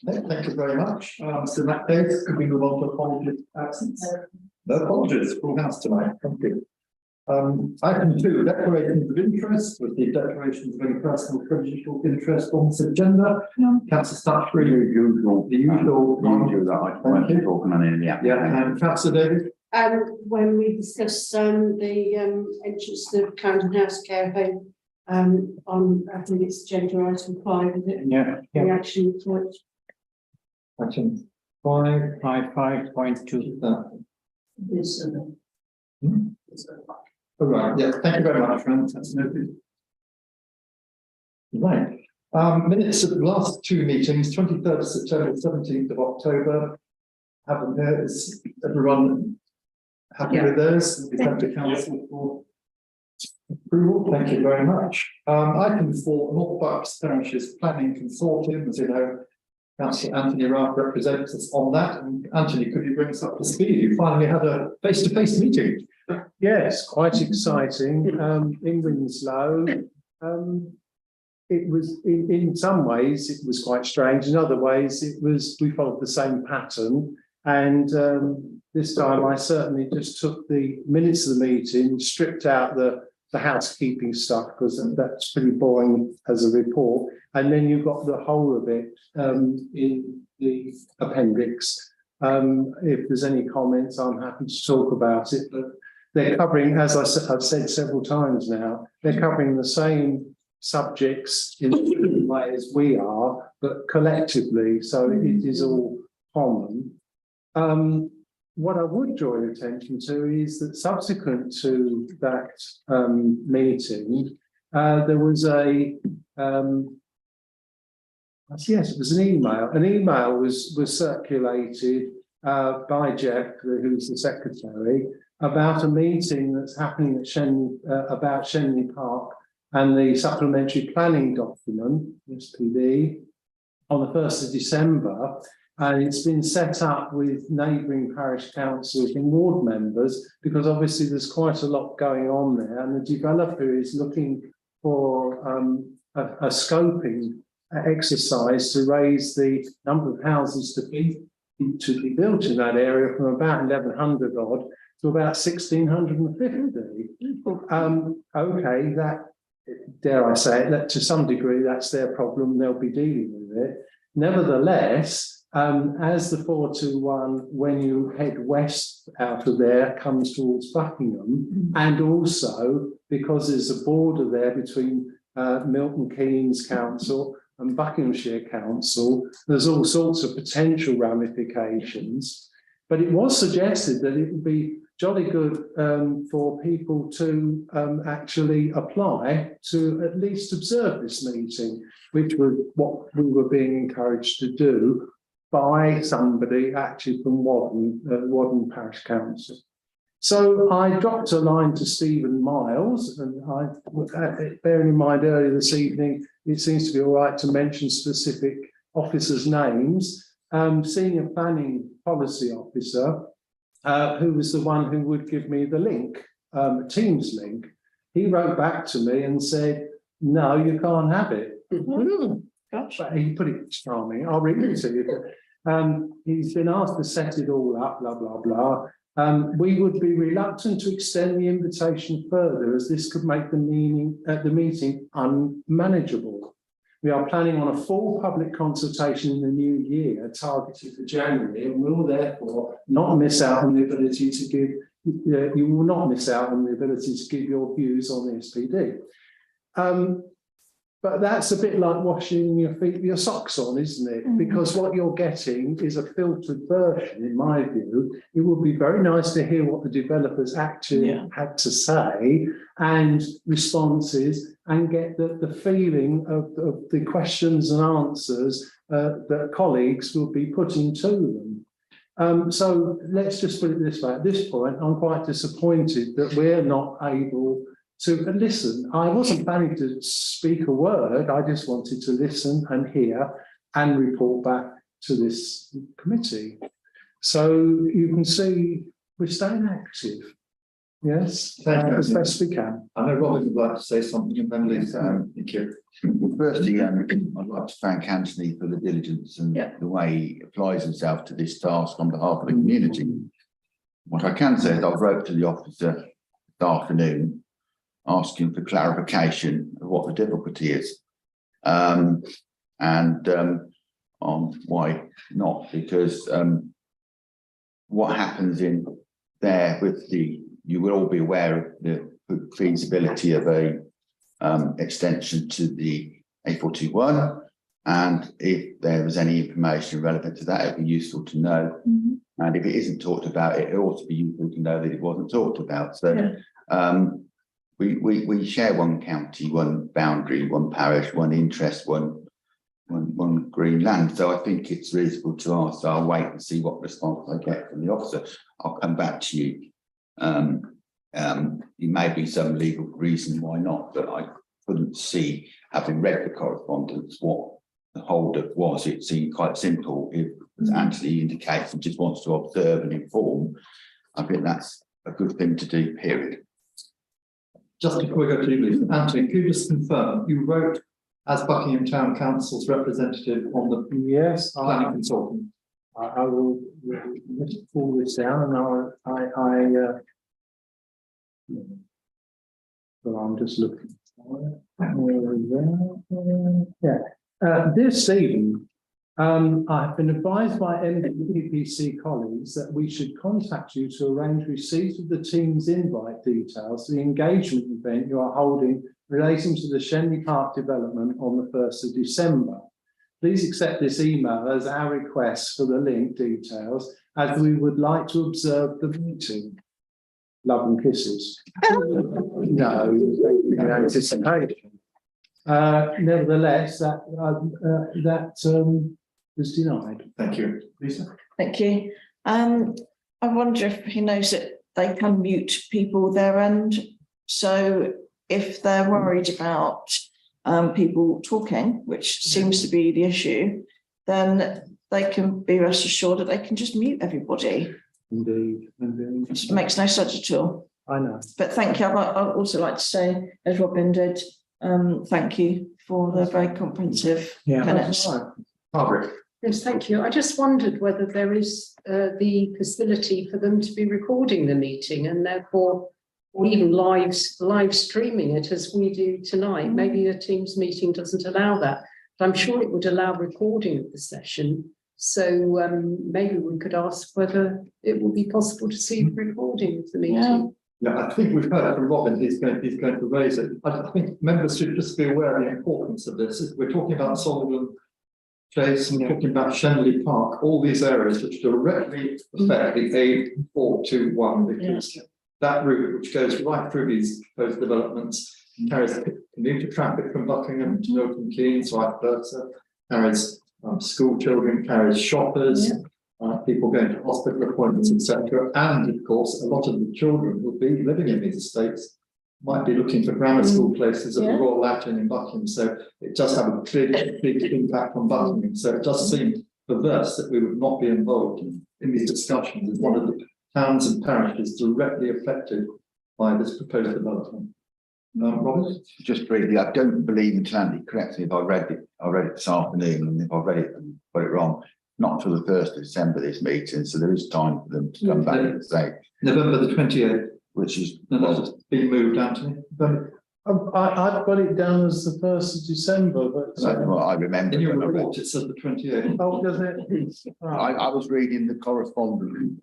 Thank you very much. So in that case, could we move on to apologies absence? No apologies, full house tonight. Thank you. Item 2, declarations of interest, with the declarations of any personal or prejudicial interest on this agenda. Councillor Statutory, the usual that I won't be talking on in. Yeah, and Councillor David. When we discussed the entrance to the Camden House care home, on I think it's agenda item 5, is it? Yeah. Reaction point. Item 5.2. Yes, All right. Yeah. Thank you very much, Rand. That's noted. Right. Minutes of the last 2 meetings, 23rd of September, 17th of October. Have them here. Is everyone happy with those? We sent to council for approval. Thank you very much. Item 4, North Bucks Parishes Planning Consortium. As you know, Councillor Anthony Rath represents us on that. And Anthony, could you bring us up to speed? You finally had a face-to-face meeting. Yes, quite exciting. In Winslow, it was in some ways it was quite strange. In other ways, we followed the same pattern. And this time, I certainly just took the minutes of the meeting, stripped out the housekeeping stuff because that's pretty boring as a report. And then you've got the whole of it in the appendix. If there's any comments, I'm happy to talk about it. But they're covering, as I've said several times now, they're covering the same subjects in a different way as we are, but collectively, so it is all common. What I would draw your attention to is that subsequent to that meeting, there was yes, it was an email. An email was circulated by Jeff, who's the secretary, about a meeting that's happening at about Shenley Park and the supplementary planning document, SPD, on the 1st of December. And it's been set up with neighbouring parish councils and ward members because obviously there's quite a lot going on there, and the developer is looking for a scoping exercise to raise the number of houses to be built in that area from about 1,100 odd to about 1,650. Okay, that, dare I say it, that to some degree that's their problem, they'll be dealing with it. Nevertheless, as the 421, when you head west out of there, comes towards Buckingham, and also because there's a border there between Milton Keynes Council and Buckinghamshire Council, there's all sorts of potential ramifications. But it was suggested that it would be jolly good for people to actually apply to at least observe this meeting, which was what we were being encouraged to do by somebody actually from Wadden Parish Council. So I dropped a line to Stephen Miles, and bearing in mind earlier this evening, it seems to be all right to mention specific officers' names. Senior Planning Policy Officer, who was the one who would give me the link, Teams link, he wrote back to me and said, no, you can't have it. Gosh. But he put it charming. I'll read it to you. He's been asked to set it all up, blah, blah, blah. We would be reluctant to extend the invitation further as this could make the meeting unmanageable. We are planning on a full public consultation in the new year targeted for January, and will therefore not miss out on the ability to give, you will not miss out on the ability to give your views on the SPD. But that's a bit like washing your feet with your socks on, isn't it? Because what you're getting is a filtered version, in my view. It would be very nice to hear what the developers actually had to say and responses, and get the feeling of the questions and answers that colleagues will be putting to them. So let's just put it this way. At this point, I'm quite disappointed that we're not able to listen. I wasn't planning to speak a word. I just wanted to listen and hear and report back to this committee. So you can see we're staying active. Yes, Thank you. as best we can. I know Robin would like to say something, and then Lisa, thank you. Well, firstly, I'd like to thank Anthony for the diligence and the way he applies himself to this task on behalf of the community. What I can say is I wrote to the officer this afternoon asking for clarification of what the difficulty is. And on why not, because what happens in there with you will all be aware of the feasibility of a extension to the A421, and if there was any information relevant to that, it'd be useful to know. And if it isn't talked about, it ought to be useful to know that it wasn't talked about. So we share one county, one boundary, one parish, one interest, one green land. So I think it's reasonable to ask. So I'll wait and see what response I get from the officer. I'll come back to you. There may be some legal reason why not, but I couldn't see, having read the correspondence, what the hold-up was. It seemed quite simple. If, as Anthony indicates, he just wants to observe and inform, I think that's a good thing to do, period. Just before we go to you, Lisa, Anthony, could you just confirm, you wrote as Buckingham Town Council's representative on the planning consultant? I will pull this down, and so I'm just looking. Dear Stephen, I've been advised by NPPC colleagues that we should contact you to arrange receipt of the team's invite details to the engagement event you are holding relating to the Shenley Park development on the 1st of December. Please accept this email as our request for the link details, as we would like to observe the meeting. Love and kisses. No, anticipation. Nevertheless, that was denied. Thank you. Lisa? Thank you. I wonder if he knows that they can mute people their end. So if they're worried about people talking, which seems to be the issue, then they can be rest assured that they can just mute everybody. Indeed. It makes no sense at all. I know. But thank you. I'd also like to say, as Robin did, thank you for the very comprehensive minutes. Margaret? Yes, thank you. I just wondered whether there is the facility for them to be recording the meeting and therefore, or even live streaming it as we do tonight. Maybe a Teams meeting doesn't allow that, but I'm sure it would allow recording of the session. So maybe we could ask whether it would be possible to see the recording of the meeting. Yeah, I think we've heard from Robin, he's going to raise it. I think members should just be aware of the importance of this. We're talking about Solomon Chase and talking about Shenley Park, all these areas which directly affect the A421, because that route, which goes right through these proposed developments, carries commuter traffic from Buckingham to Milton Keynes, vice versa, carries school children, carries shoppers, people going to hospital appointments, etc. And of course, a lot of the children who will be living in these estates might be looking for grammar school places at the Royal Latin in Buckingham. So it does have a big impact on Buckingham. So it does seem perverse that we would not be involved in these discussions as one of the towns and parishes directly affected by this proposed development. Robert? Just briefly, I don't believe in Andy, correct me if I read it this afternoon, and if I read it and got it wrong, not till the 1st of December this meeting, so there is time for them to come back and say November the 28th, which is being moved, Anthony. I've got it down as the 1st of December, but that's what I remember. In your report, it says the 28th. oh, does it? I was reading the correspondence,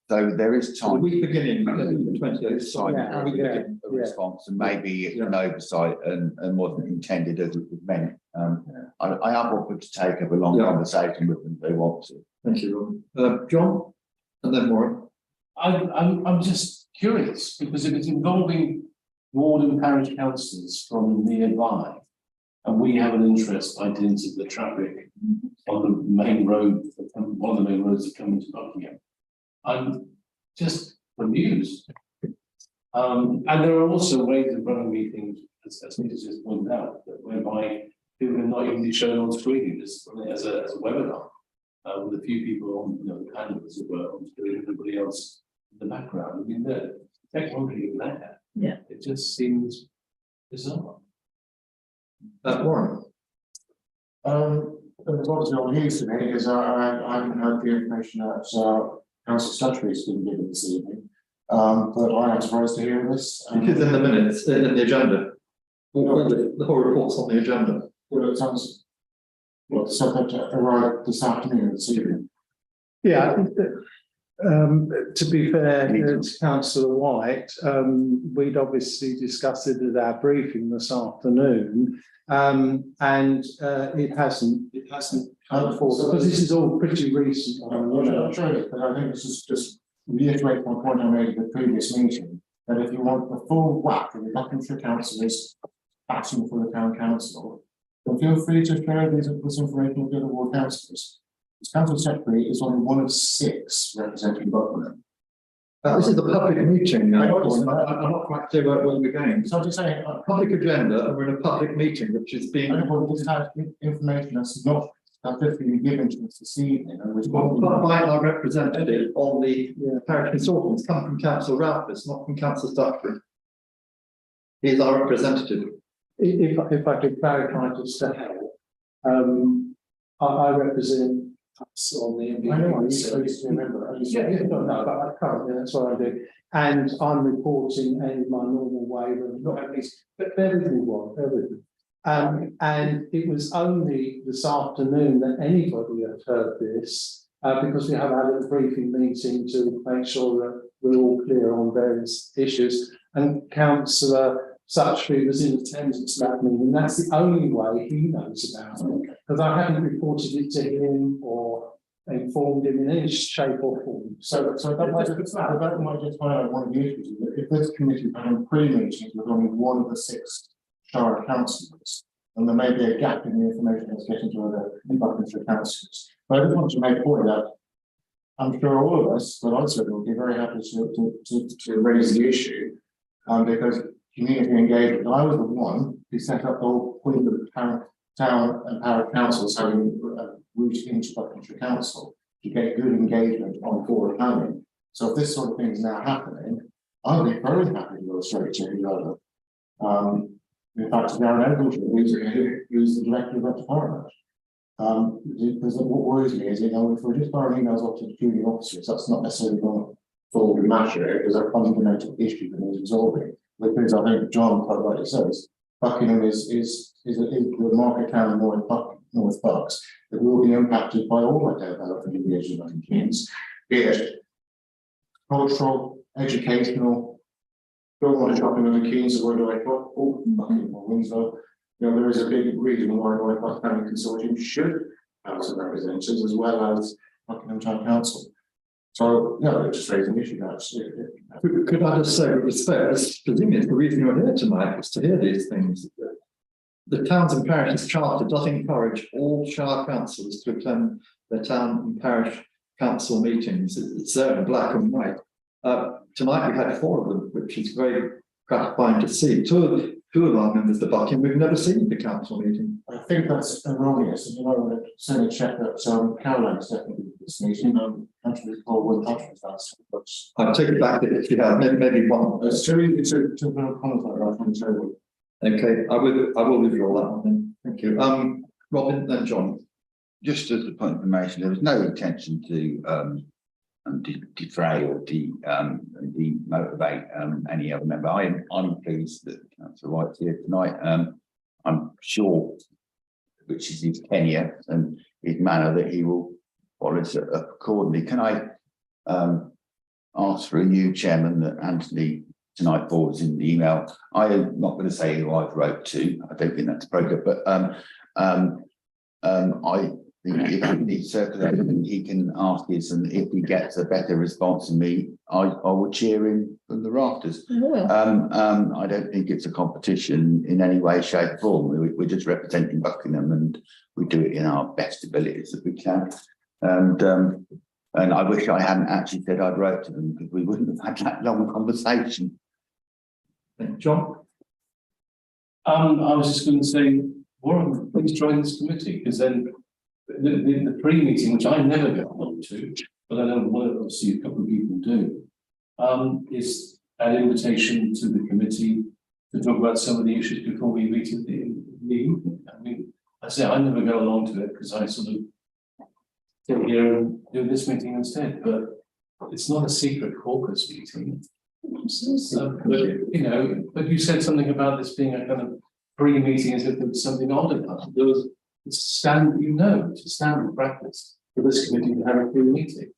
so there is The time. week beginning, the 28th. Sorry, Yeah, week yeah. beginning. A response, and maybe it's an oversight and wasn't intended as it was meant. I am offered to take up a long conversation with them if they want to. Thank you, Robin. John, and then Maureen. I'm just curious, because if it's involving ward and parish councillors from nearby, and we have an interest into the traffic on the main road, one of the main roads that come into Buckingham, I'm just amused. And there are also ways of running meetings, as Peter's just pointed out, whereby people are not even shown on screen, just as a webinar, with a few people on, the panel, as it were, on screen, everybody else the background. I mean, the technology is there. Yeah. It just seems bizarre. Warren. What's not news to me is I haven't heard the information that Council Statutory has been given this evening. But I am surprised to hear this. It is in the minutes, in the agenda. The whole report's on the agenda. Well, it sounds, well, the subject arrived this afternoon, this evening. Yeah, I think that, to be fair to Councillor White, we'd obviously discussed it at our briefing this afternoon. And it hasn't come forward, because this is all pretty recent. I'm sure it is, but I think this is just reiterate my point I made at the previous meeting, that if you want the full whack of the Buckinghamshire councillors acting for the town council, then feel free to share this information with the other ward councillors. This council secretary is only one of 6 representing Buckingham. This is a public meeting. I'm not quite clear where we're going. So I'm just saying, Public agenda, and we're in a public meeting, which is being. this has information that's not just been given to us this evening, and which By our representative on the parish consortium, it's come from Councillor Ralph, it's not from Councillor Statutory. He's our representative. If I could clarify just to help, I represent us on the I know, I MBA. used to remember. No, but I can't, that's what I do. And I'm reporting in my normal way, not at least, but bear with me, Warren, bear with me. And it was only this afternoon that anybody had heard this, because we have had a briefing meeting to make sure that we're all clear on various issues. And Councillor Statutory was in attendance at that meeting, and that's the only way he knows about it, because I haven't reported it to him or informed him in any shape or form. So that might just highlight one of the issues, is that if this committee had a pre-meeting with only one of the 6 shire councillors, then there may be a gap in the information that's getting to other Buckinghamshire councillors. But I just wanted to make a point that I'm sure all of us, but also will be very happy to raise the issue, because community engagement. I was the one who set up the whole point of the town and parish councils having a route into Buckinghamshire Council to get good engagement on forward planning. So if this sort of thing is now happening, I'll be very happy to go straight to the other. In fact, Darren Eggleston, who's the director of that department. Because what worries me is, if we're just firing emails off to the junior officers, that's not necessarily going to solve the matter. There's a fundamental issue that needs resolving. Because I think John quite rightly says, Buckingham is the market town in North Bucks that will be impacted by all the development in the Asian Kings, be it cultural, educational, don't want to shopping in the Kings, or where do I put Buckingham or Winslow? There is a big reason why North Bucks Planning Consortium should have some representatives as well as Buckingham Town Council. So, it's just raising an issue now. Could I just say with respect, presumably the reason you're here tonight is to hear these things. The Towns and Parishes Charter does encourage all shire councils to attend their town and parish council meetings. It's there in black and white. Tonight we had 4 of them, which is very gratifying to see. Two of our members of Buckingham, we've never seen at the council meeting. I think that's erroneous, and that certainly check that Caroline is definitely at this meeting. Actually, Paul will touch with that. But I take it back if you have, maybe one. it's to comment right on the table. Okay, I will withdraw that one then. Thank you. Robin, then John. Just as a point of information, there was no intention to defray or demotivate any other member. I'm pleased that Councillor White's here tonight. I'm sure, which is his tenure and his manner, that he will follow it up accordingly. Can I ask for a new chairman that Anthony tonight forwards in the email? I am not going to say who I've wrote to. I don't think that's appropriate, but I think if he circulates, he can ask this, and if he gets a better response than me, I will cheer him from the rafters. I don't think it's a competition in any way, shape, or form. We're just representing Buckingham, and we do it in our best abilities that we can. And I wish I hadn't actually said I'd wrote to them, because we wouldn't have had that long conversation. John? I was just going to say, Warren, please join this committee, because then the pre-meeting, which I never get on to, but I know obviously a couple of people do. is an invitation to the committee to talk about some of the issues before we meet in the evening. I mean, I say I never go along to it because I sort of sit here and do this meeting instead, but it's not a secret caucus meeting. But, you know, but you said something about this being a kind of pre-meeting as if there was something odd about it. There was, it's standard, you know, it's a standard practice for this committee to have a pre-meeting.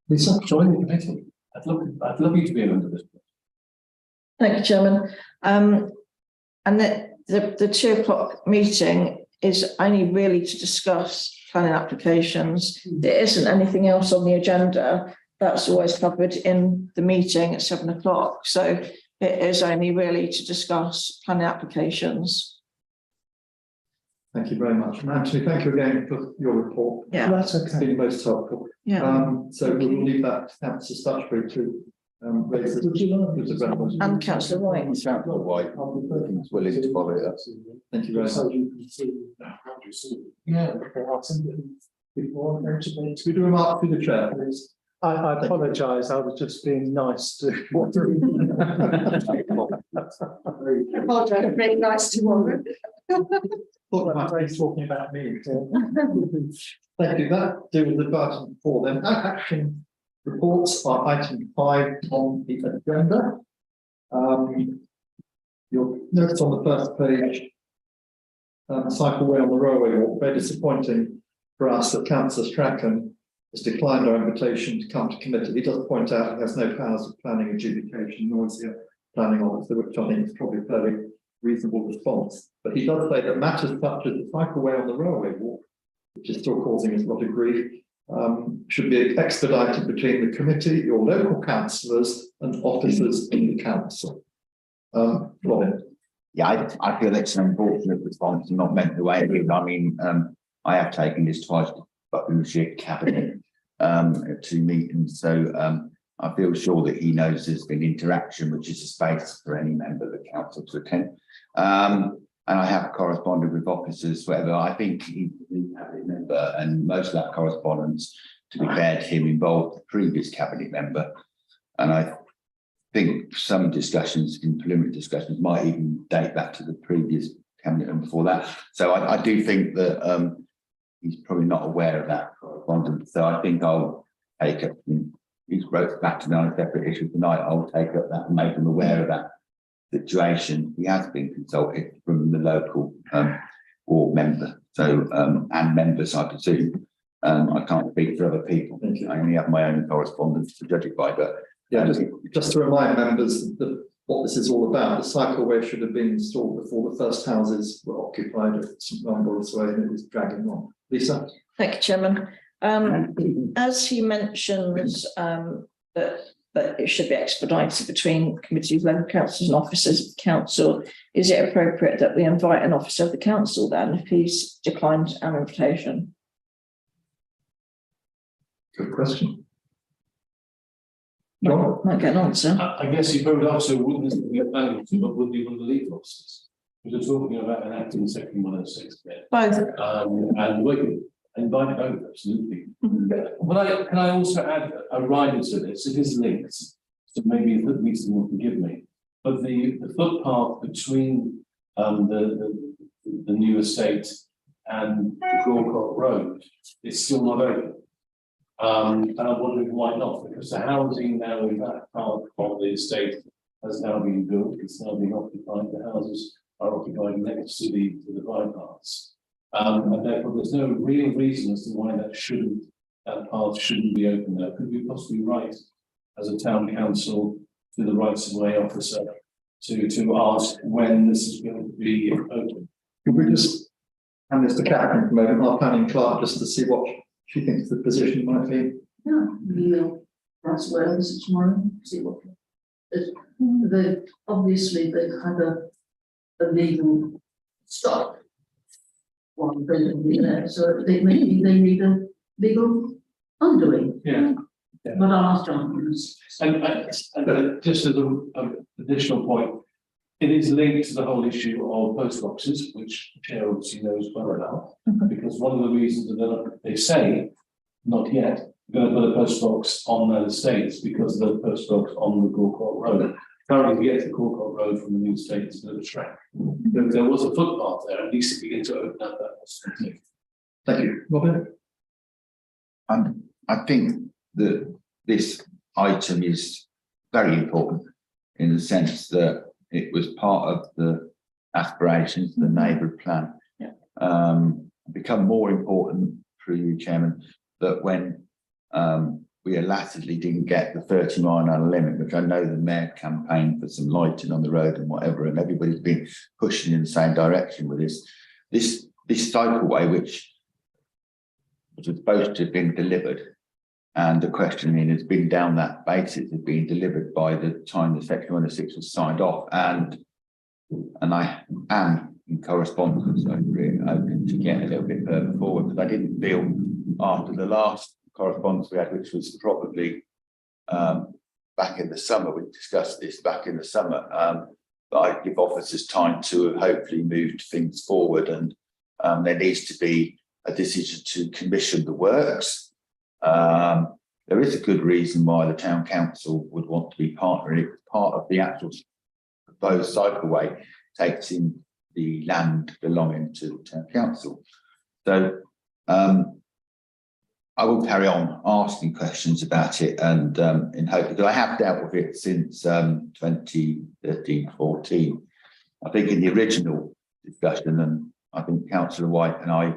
Please join the committee. I'd love you to be a member of this. Thank you, Chairman. And the 2 o'clock meeting is only really to discuss planning applications. There isn't anything else on the agenda. That's always covered in the meeting at 7 o'clock. So it is only really to discuss planning applications. Thank you very much. And Anthony, thank you again for your report. Yeah, That's It's okay. been most helpful. yeah. So we'll leave that to Councillor Stutchbury to raise this. Would you like with the relevant- And Councillor White. Councillor White, it's willing to follow it up. Thank you very So much. you can see how you see. Yeah. Before I go to bed. Should we do a remark through the chair, please? I apologise, I was just being nice to. Very nice to Warren. Thought I might be talking about me. Thank you. That deal with the item 4 then. Action reports are item 5 on the agenda. You'll notice on the first page, cycleway on the railway walk. Very disappointing for us that Councillor Strachan has declined our invitation to come to committee. He does point out he has no powers of planning adjudication, nor is he a planning officer, which I think is probably a fairly reasonable response. But he does say that matters such as the cycleway on the railway walk, which is still causing us a lot of grief, should be expedited between the committee, your local councillors and officers in the council. Robin. Yeah, I feel it's an unfortunate response and not meant the way it is. I mean, I have taken this twice to Buckinghamshire cabinet at 2 meetings, so I feel sure that he knows there's been interaction, which is a space for any member of the council to attend. And I have corresponded with officers, whatever. I think he's a cabinet member, and most of that correspondence, to be fair to him, involved the previous cabinet member. And I think some discussions, in preliminary discussions, might even date back to the previous cabinet member before that. So I do think that he's probably not aware of that correspondence. So I think I'll take it. He's wrote back to me on a separate issue tonight. I'll take up that and make him aware of that situation. He has been consulted from the local ward member, so and members, I presume. I can't speak for other people. I only have my own correspondence to judge it by, but Yeah, just to remind members that what this is all about, the cycleway should have been installed before the first houses were occupied at St Rumbold's Way, and it is dragging on. Lisa? Thank you, Chairman. As he mentions that it should be expedited between committees, local councils and officers of the council, is it appropriate that we invite an officer of the council then if he's declined our invitation? Good question. John? Might get an answer. I guess you probably also wouldn't necessarily be a planning officer, but would be one of the legal officers. We're talking about an acting section 106 there. Both. And we can invite both, absolutely. But can I also add a rider to this? It is linked, so maybe the meeting will forgive me. But the footpath between the new estate and the Broadcock Road is still not open. And I'm wondering why not, because the housing now in that part of the estate has now been built, it's now been occupied, the houses are occupied next to the bypass. And therefore there's no real reason as to why that path shouldn't be open there. Could we possibly write as a town council to the rights of way officer to ask when this is going to be open? Could we just hand this to Catherine for a moment, our planning clerk, just to see what she thinks the position might be? Yeah, we'll that's where this is tomorrow, see what. Obviously they've had a legal stop. One building there, so maybe they need a legal undoing. Yeah. But I'll ask John. And just as an additional point, it is linked to the whole issue of post boxes, which the chair obviously knows well about, because one of the reasons that they say not yet, we're going to put a post box on those estates because the post box on the Gorcourt Road. Currently, to get to Gorcourt Road from the new estate is a bit of a trek. If there was a footpath there, at least it begin to open up that possibility. Thank you. Robin? I think that this item is very important in the sense that it was part of the aspirations, the neighbourhood plan. Become more important through you, Chairman, that when we latterly didn't get the 30-mile limit, which I know the mayor campaigned for some lighting on the road and whatever, and everybody's been pushing in the same direction with this cycleway, which was supposed to have been delivered. And the questioning has been down that basis, has been delivered by the time the Section 106 was signed off. And I am in correspondence, so I'm really hoping to get a little bit further forward, because I didn't feel after the last correspondence we had, which was probably back in the summer, we discussed this back in the summer, that I'd give officers time to hopefully move things forward, and there needs to be a decision to commission the works. There is a good reason why the town council would want to be partnering. It's part of the actual proposed cycleway takes in the land belonging to the town council. So I will carry on asking questions about it, and in hope, because I have dealt with it since 2013-14. I think in the original discussion, and I think Councillor White and I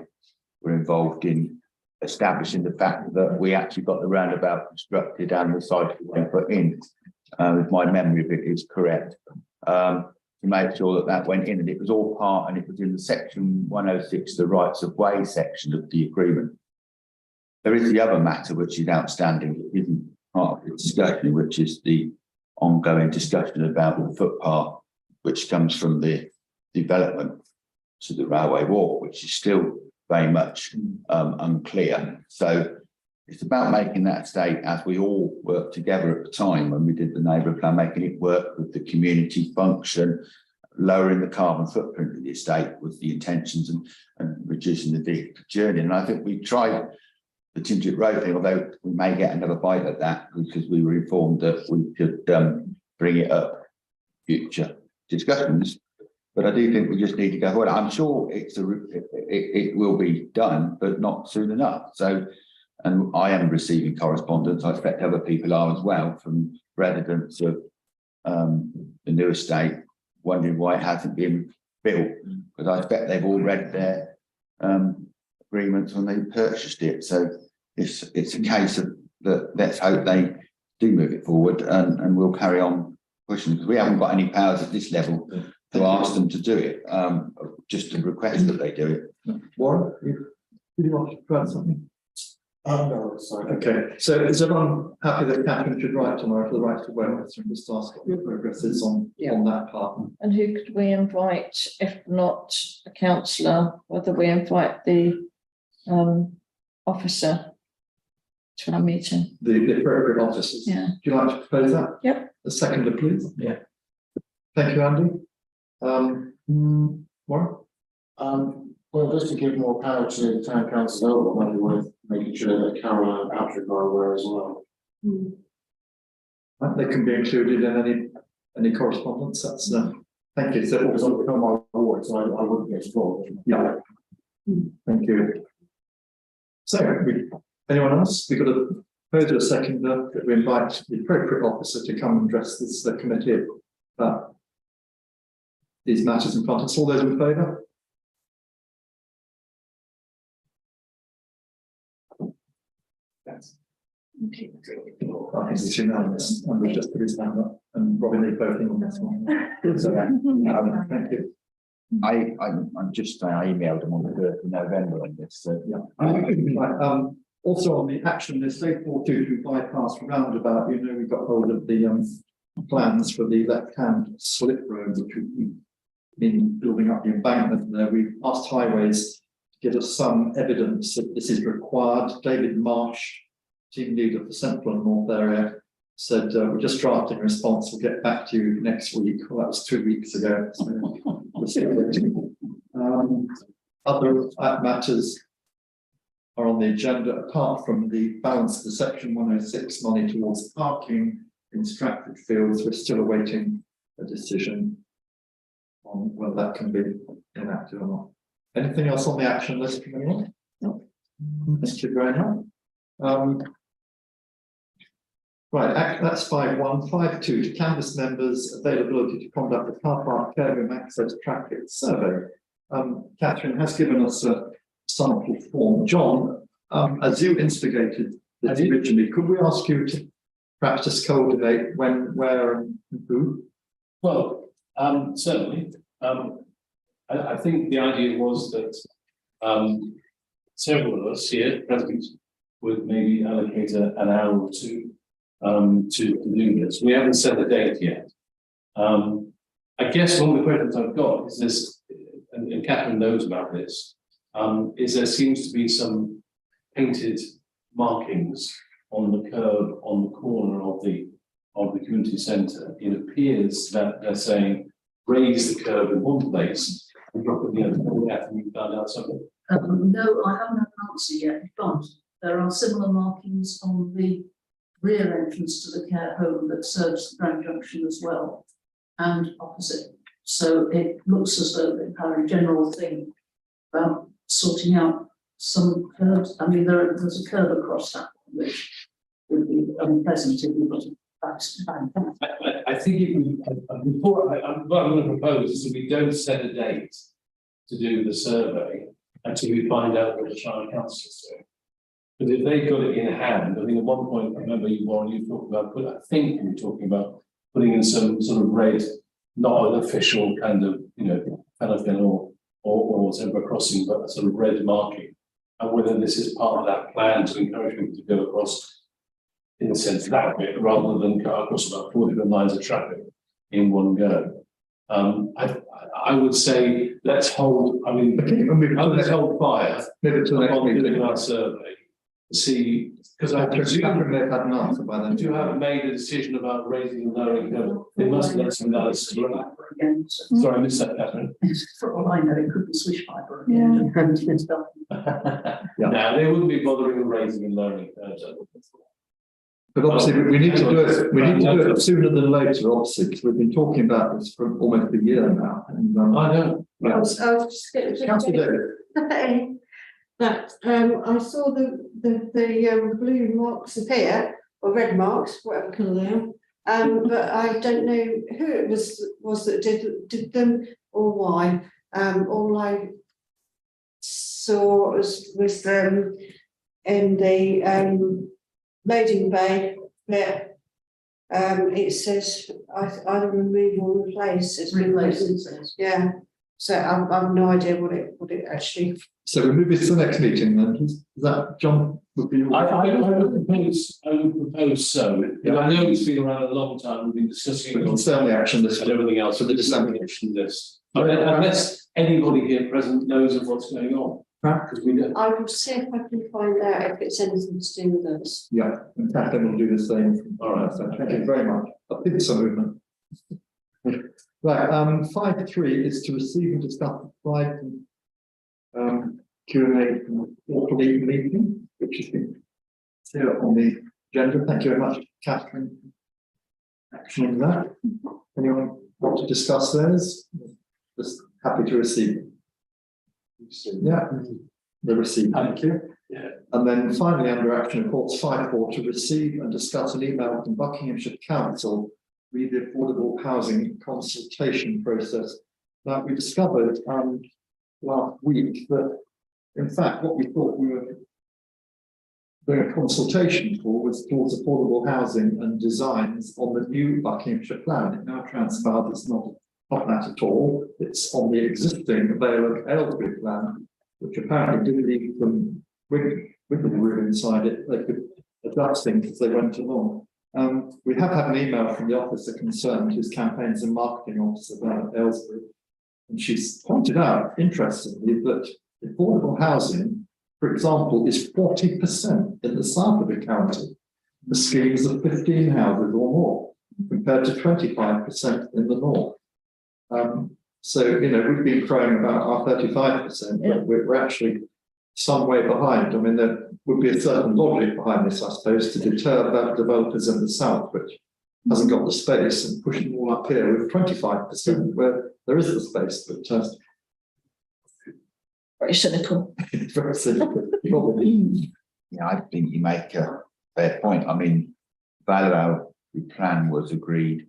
were involved in establishing the fact that we actually got the roundabout constructed and the cycleway put in, if my memory of it is correct, to make sure that that went in, and it was all part, and it was in the Section 106, the rights of way section of the agreement. There is the other matter which is outstanding, which isn't part of the discussion, which is the ongoing discussion about the footpath, which comes from the development to the railway walk, which is still very much unclear. So it's about making that estate, as we all worked together at the time when we did the neighbourhood plan, making it work with the community function, lowering the carbon footprint of the estate with the intentions, and reducing the vehicle journey. And I think we tried the Tinget Road thing, although we may get another bite at that, because we were informed that we could bring it up future discussions. But I do think we just need to go forward. I'm sure it will be done, but not soon enough. So, and I am receiving correspondence, I expect other people are as well, from residents of the new estate, wondering why it hasn't been built, because I expect they've all read their agreements when they purchased it. So it's a case of that. Let's hope they do move it forward, and we'll carry on pushing, because we haven't got any powers at this level to ask them to do it, just to request that they do it. Warren, did you want to add something? No, sorry. Okay, so is everyone happy that Catherine should write tomorrow for the right to wear and just ask what the progress is on that part? And who could we invite, if not a councillor, whether we invite the officer to our meeting? The appropriate officers. Yeah. Do you like to propose that? Yep. A seconder, please. Yeah. Thank you, Andy. Warren? Well, just to give more power to the town council, it might be worth making sure that Caroline and Patrick are aware as well. They can be included in any correspondence. That's thank you. So Because I'm on my ward, so I wouldn't get involved. yeah. Thank you. So, anyone else? We've got a further seconder that we invite the appropriate officer to come and address this committee about these matters in front of us. All those in favour? Yes. I think it's unanimous, and we've just put his hand up, and Robin is voting on this one. So, thank you. I'm just saying, I emailed them on the 3rd of November on this. So Right, also on the action list, say 422 bypass roundabout, you know, we got hold of the plans for the left-hand slip road, which we've been building up the embankment there. We've asked Highways to give us some evidence that this is required. David Marsh, team leader for Central and North area, said we're just drafting a response, we'll get back to you next week. Well, that was 2 weeks ago. So we'll see. Other matters, are on the agenda, apart from the balance of the section 106 money towards parking in Stratford Fields. We're still awaiting a decision on whether that can be enacted or not. Anything else on the action list from anyone? No. Thank you very much. Right, that's 5.1. 5.2, to canvass members' availability to conduct the car park care room access traffic survey. Catherine has given us a sample form. John, as you instigated this originally, could we ask you to perhaps just coordinate when, where, and who? Well, certainly. I think the idea was that several of us here present would maybe allocate an hour or two to do this. We haven't set a date yet. I guess one of the questions I've got is this, and Catherine knows about this, is there seems to be some painted markings on the curb on the corner of the community centre. It appears that they're saying raise the curb in one place and drop it in the other. Catherine, you found out something? No, I haven't had an answer yet, but there are similar markings on the rear entrance to the care home that serves the Grand Junction as well, and opposite. So it looks as though they've had a general thing about sorting out some curbs. I mean, there's a curb across that, which would be unpleasant if we got a back. I think it would, before what I'm going to propose is that we don't set a date to do the survey until we find out what the Shire Council is doing. But if they've got it in hand, I think at one point, I remember you, Warren, you talked about, I think you were talking about putting in some sort of red, not an official kind of, pelican or zebra crossing, but a sort of red marking. And whether this is part of that plan to encourage people to go across, in a sense, that bit, rather than go across about 4 different lines of traffic in one go. I would say let's hold. I mean, let's hold fire. Maybe to the next on meeting. doing our survey. See, because I presume Catherine may have had an answer by then. you haven't made a decision about raising and lowering curb. They must have done some analysis. Again, so Sorry, I missed that, Catherine. for all I know, it could be swish fibre again and stuff. No, they wouldn't be bothering with raising and lowering curbs. But obviously, we need to do it. We need to do it sooner than later. Obviously, because we've been talking about this for almost a year now. And, I know. I was just going to Councillor David. that I saw the blue marks appear, or red marks, whatever colour they are. But I don't know who it was that did them or why. All I saw was in the loading bay bit. It says either remove or replace. It's Replace. yeah. So I've no idea what it actually. So we move it to the next meeting then. Is that John? Would be. I would propose so. Yeah. I know it's been around a long time. We've been discussing We it can on stay on the action list and everything else for the December. action list. Unless anybody here present knows of what's going on, because we don't. I will see if I can find out if it's anything to do with us. Yeah, and Catherine will do the same. All right. So thank you very much. I think it's a movement. Right, 5.3 is to receive and discuss the slide Q&A quarterly meeting, which has been here on the agenda. Thank you very much, Catherine. Action on that. Anyone want to discuss those? Just happy to receive. Yeah, the receipt. Thank you. Yeah. And then finally, under action, of course, 5.4 to receive and discuss an email from Buckinghamshire Council with the affordable housing consultation process. Now, we discovered last week that, in fact, what we thought we were doing a consultation for was towards affordable housing and designs on the new Buckinghamshire plan. It now transpires it's not that at all. It's on the existing Vale of Aylesbury plan, which apparently didn't leave them wiggle room inside it. They could adjust things as they went along. We have had an email from the officer concerned, who's campaigns and marketing officer down at Aylesbury, and she's pointed out, interestingly, that affordable housing, for example, is 40% in the south of the county. The schemes are 15 houses or more, compared to 25% in the north. So, we've been crowing about our 35%, but we're actually some way behind. I mean, there would be a certain logic behind this, I suppose, to deter about developers in the south, which hasn't got the space, and push them all up here with 25% where there is the space, but Very cynical. it's very simple. Probably. Yeah, I think you make a fair point. I mean, Value plan was agreed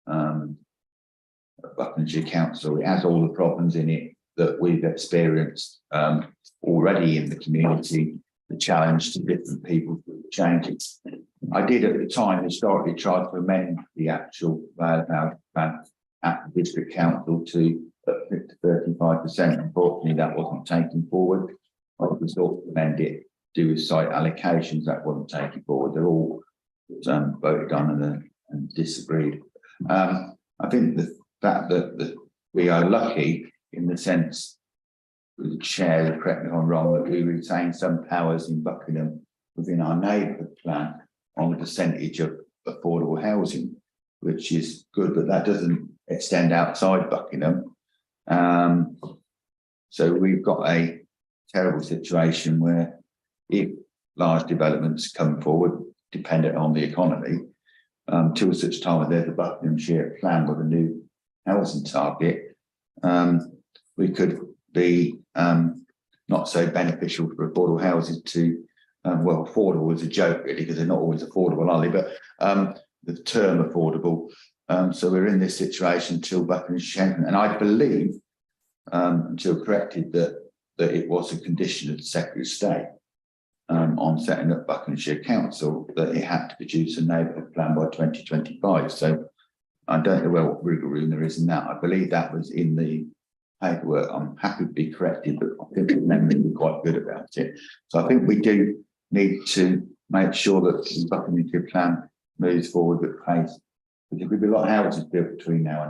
at Buckinghamshire Council. It has all the problems in it that we've experienced already in the community, the challenge to different people to change it. I did at the time historically try to amend the actual Value plan at the district council to 35%. Unfortunately, that wasn't taken forward. I was thought to amend it, do with site allocations, that wasn't taken forward. They're all voted on and disagreed. I think the fact that we are lucky in the sense, the chair, correct me if I'm wrong, that we retain some powers in Buckingham within our neighbourhood plan on the percentage of affordable housing, which is good, but that doesn't extend outside Buckingham. So we've got a terrible situation where if large developments come forward, dependent on the economy, till such time as there's a Buckinghamshire plan with a new housing target, we could be not so beneficial for affordable houses to, well, affordable is a joke really, because they're not always affordable, are they? But the term affordable. So we're in this situation till Buckinghamshire, and I believe, until corrected, that it was a condition of the Secretary of State on setting up Buckinghamshire Council that it had to produce a neighbourhood plan by 2025. So I don't know what wriggle room there is in that. I believe that was in the paperwork. I'm happy to be corrected, but I think the memory was quite good about it. So I think we do need to make sure that the Buckinghamshire plan moves forward with pace. Because there'll be a lot of houses built between now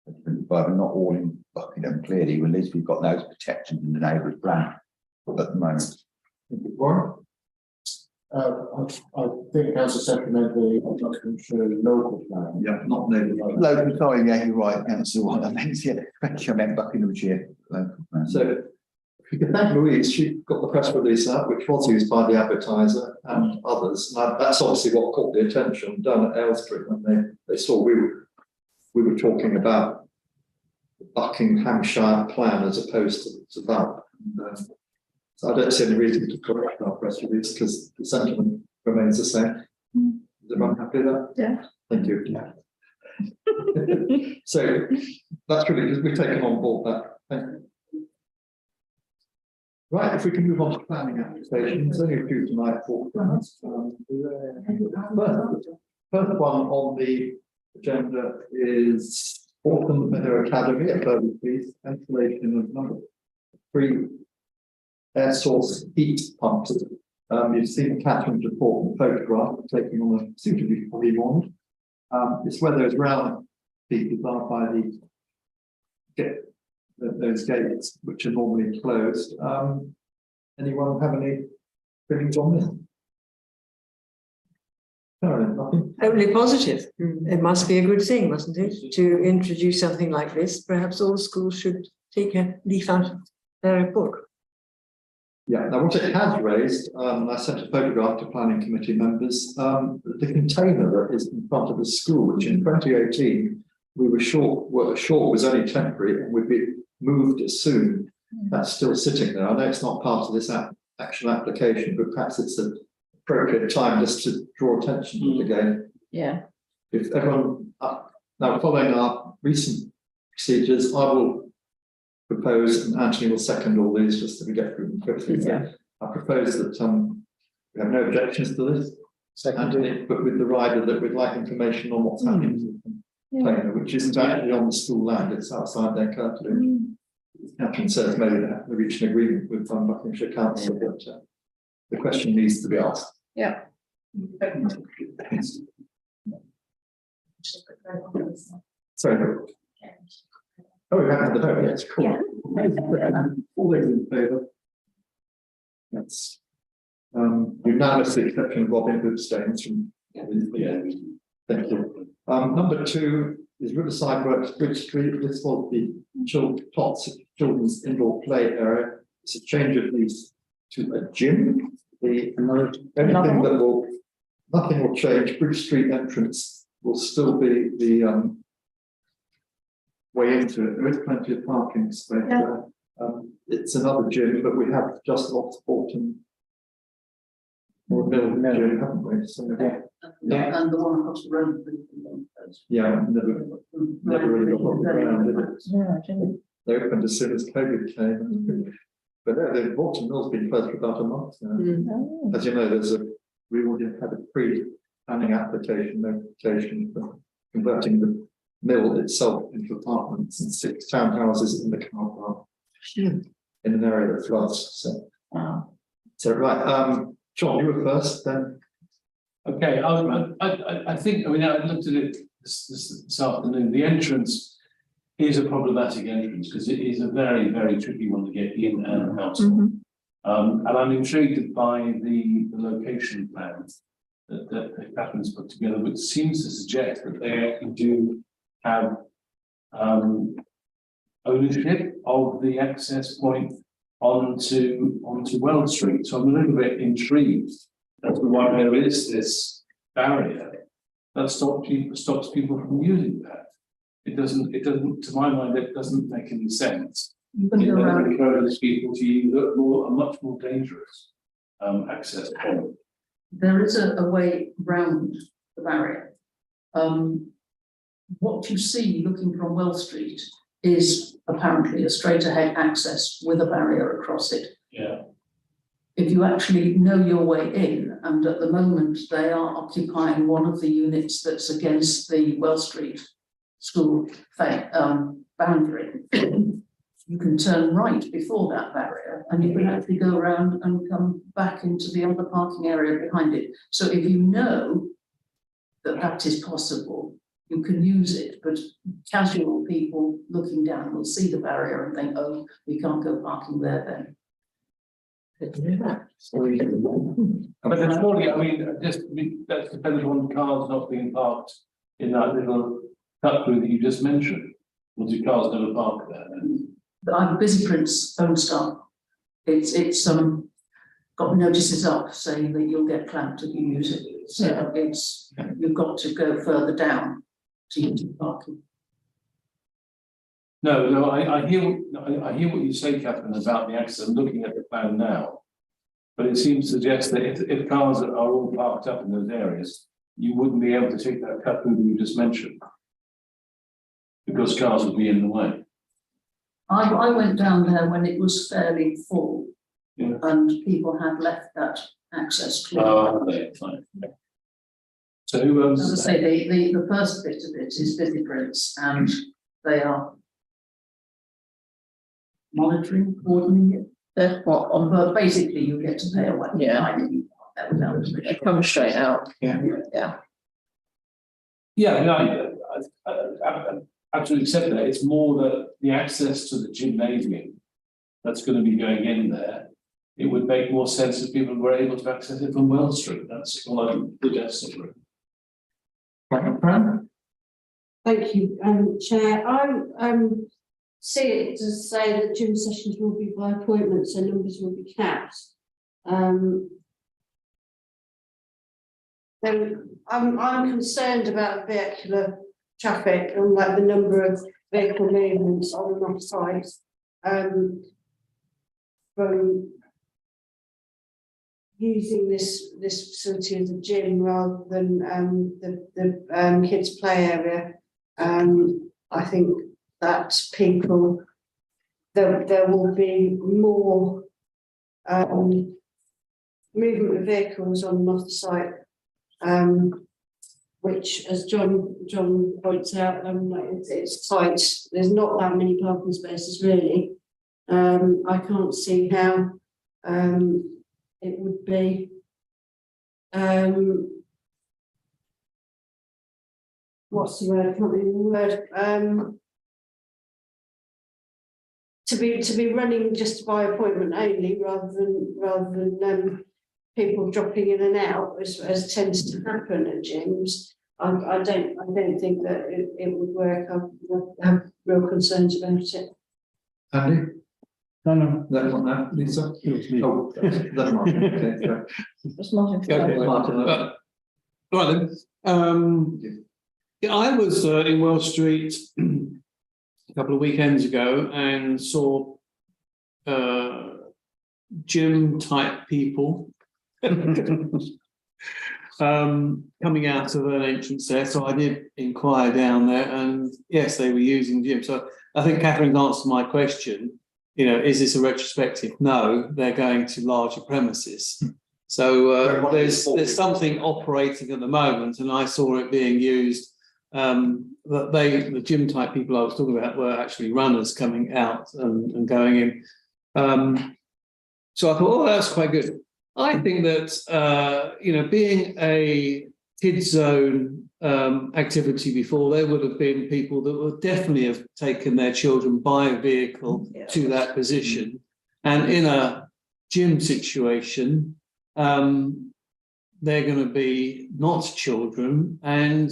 and 2025, and not all in Buckingham, clearly. At least we've got those protections in the neighbourhood plan at the moment. Warren? I think Councillor Secretary meant the Buckinghamshire local plan. Yeah, not neighbourhood. Local, sorry, yeah, you're right, Councillor. What I meant, yeah, thank you, I meant Buckinghamshire local plan. So if we can thank Louise, she got the press release out, which was used by the advertiser and others. And that's obviously what caught the attention down at Aylesbury when they saw we were talking about the Buckinghamshire plan as opposed to that. And, so I don't see any reason to correct our press release because the sentiment remains the same. Is everyone happy with that? Yeah. Thank you. Yeah. So that's really because we've taken on board that. Thank you. Right, if we can move on to planning applications, only a few tonight for plans. First one on the agenda is Autumn Meadow Academy at Burley Police, installation of number 3 air source heat pumps. You've seen Catherine's report and photograph taking on a suitably fully one. It's where those round features are by those gates, which are normally closed. Anyone have any feelings on this? Carolyn, nothing? Only positive. It must be a good thing, mustn't it, to introduce something like this? Perhaps all schools should take a leaf out of their book. Yeah, now what it has raised, I sent a photograph to planning committee members, the container that is in front of the school, which in 2018 we were sure was only temporary and would be moved soon. That's still sitting there. I know it's not part of this actual application, but perhaps it's an appropriate time just to draw attention to it again. Yeah. If everyone, now following our recent procedures, I will propose, and Anthony will second all these just to get through them quickly. Yeah. I propose that we have no objections to this. Anthony, but with the rider that we'd like information on what's happening to the container, which isn't actually on the school land, it's outside their curtilage. Catherine says maybe they have to reach an agreement with Buckinghamshire Council, but the question needs to be asked. Yeah. Sorry. Oh, we haven't had the vote, yes, cool. All those in favour? That's unanimously, exception of Robin, who abstains from. Yeah. Thank you. Number 2 is Riverside Works Bridge Street. This was the children's indoor play area. It's a change of lease to a gym. The anything that will, nothing will change. Bridge Street entrance will still be the way into it. There is plenty of parking space there. It's another gym, but we have just off Horton or Mill Gym, haven't we? So, And the one across the road. yeah, never really got off the ground, did it? Yeah, I didn't. They opened as soon as COVID came. But the Horton Mill's been closed for about a month now. Oh. As you know, we already had a pre-planning application notification for converting the mill itself into apartments and 6 townhouses in the car park in an area that floods. So, Wow. so right, John, you were first, then. Okay, I think, I mean, I looked at it this afternoon. The entrance is a problematic entrance because it is a very, very tricky one to get in and out of. And I'm intrigued by the location plan that Catherine's put together, which seems to suggest that they actually do have ownership of the access point onto Wells Street. So I'm a little bit intrigued as to why there is this barrier that stops people from using that. It doesn't, to my mind, it doesn't make any sense. You can go around. It encourages people to use a much more dangerous access point. There is a way round the barrier. What you see looking from Wells Street is apparently a straight ahead access with a barrier across it. Yeah. If you actually know your way in, and at the moment they are occupying one of the units that's against the Wells Street school boundary, you can turn right before that barrier and you can actually go around and come back into the other parking area behind it. So if you know that that is possible, you can use it, but casual people looking down will see the barrier and think, oh, we can't go parking there then. But there's probably, I mean, that's dependent on cars not being parked in that little cut through that you just mentioned. Or do cars never park there then? The Busy Prints don't stop. It's got notices up saying that you'll get clamped if you use it. So it's, you've got to go further down to use the parking. No, I hear what you say, Catherine, about the access. I'm looking at the plan now. But it seems to suggest that if cars are all parked up in those areas, you wouldn't be able to take that cut through that you just mentioned. Because cars would be in the way. I went down there when it was fairly full. Yeah. And people had left that access clear. Okay, fine. So who owns? As I say, the first bit of it is Busy Prints, and they are monitoring, coordinating it. They're what on But basically you get to pay away. Yeah. it comes straight out. Yeah. Yeah. Yeah, no, I absolutely accept that. It's more that the access to the gymnasium that's going to be going in there, it would make more sense if people were able to access it from Wells Street. That's all I'm suggesting. Thank you, Chair. I see it to say that gym sessions will be by appointment, so numbers will be capped. Then I'm concerned about vehicular traffic and like the number of vehicle movements on and off site. From using this facility as a gym rather than the kids' play area. I think that people there will be more movement of vehicles on and off the site, which, as John points out, it's tight. There's not that many parking spaces really. I can't see how it would be what's the word? I can't remember the word. To be running just by appointment only, rather than people dropping in and out, as tends to happen at gyms. I don't think that it would work. I have real concerns about it. Andy? No, not now, Lisa? Oh, that's Martin. Okay, sorry. It's Martin. Okay, Martin. Right then, yeah, I was in Wells Street a couple of weekends ago and saw gym type people coming out of an entrance there. So I did inquire down there, and yes, they were using gym. So I think Catherine's answered my question. You know, is this a retrospective? No, they're going to larger premises. So there's something operating at the moment, and I saw it being used. That the gym type people I was talking about were actually runners coming out and going in. So I thought, oh, that's quite good. I think that you know, being a kids zone activity before, there would have been people that would definitely have taken their children by a vehicle to that position, and in a gym situation. They're going to be not children, and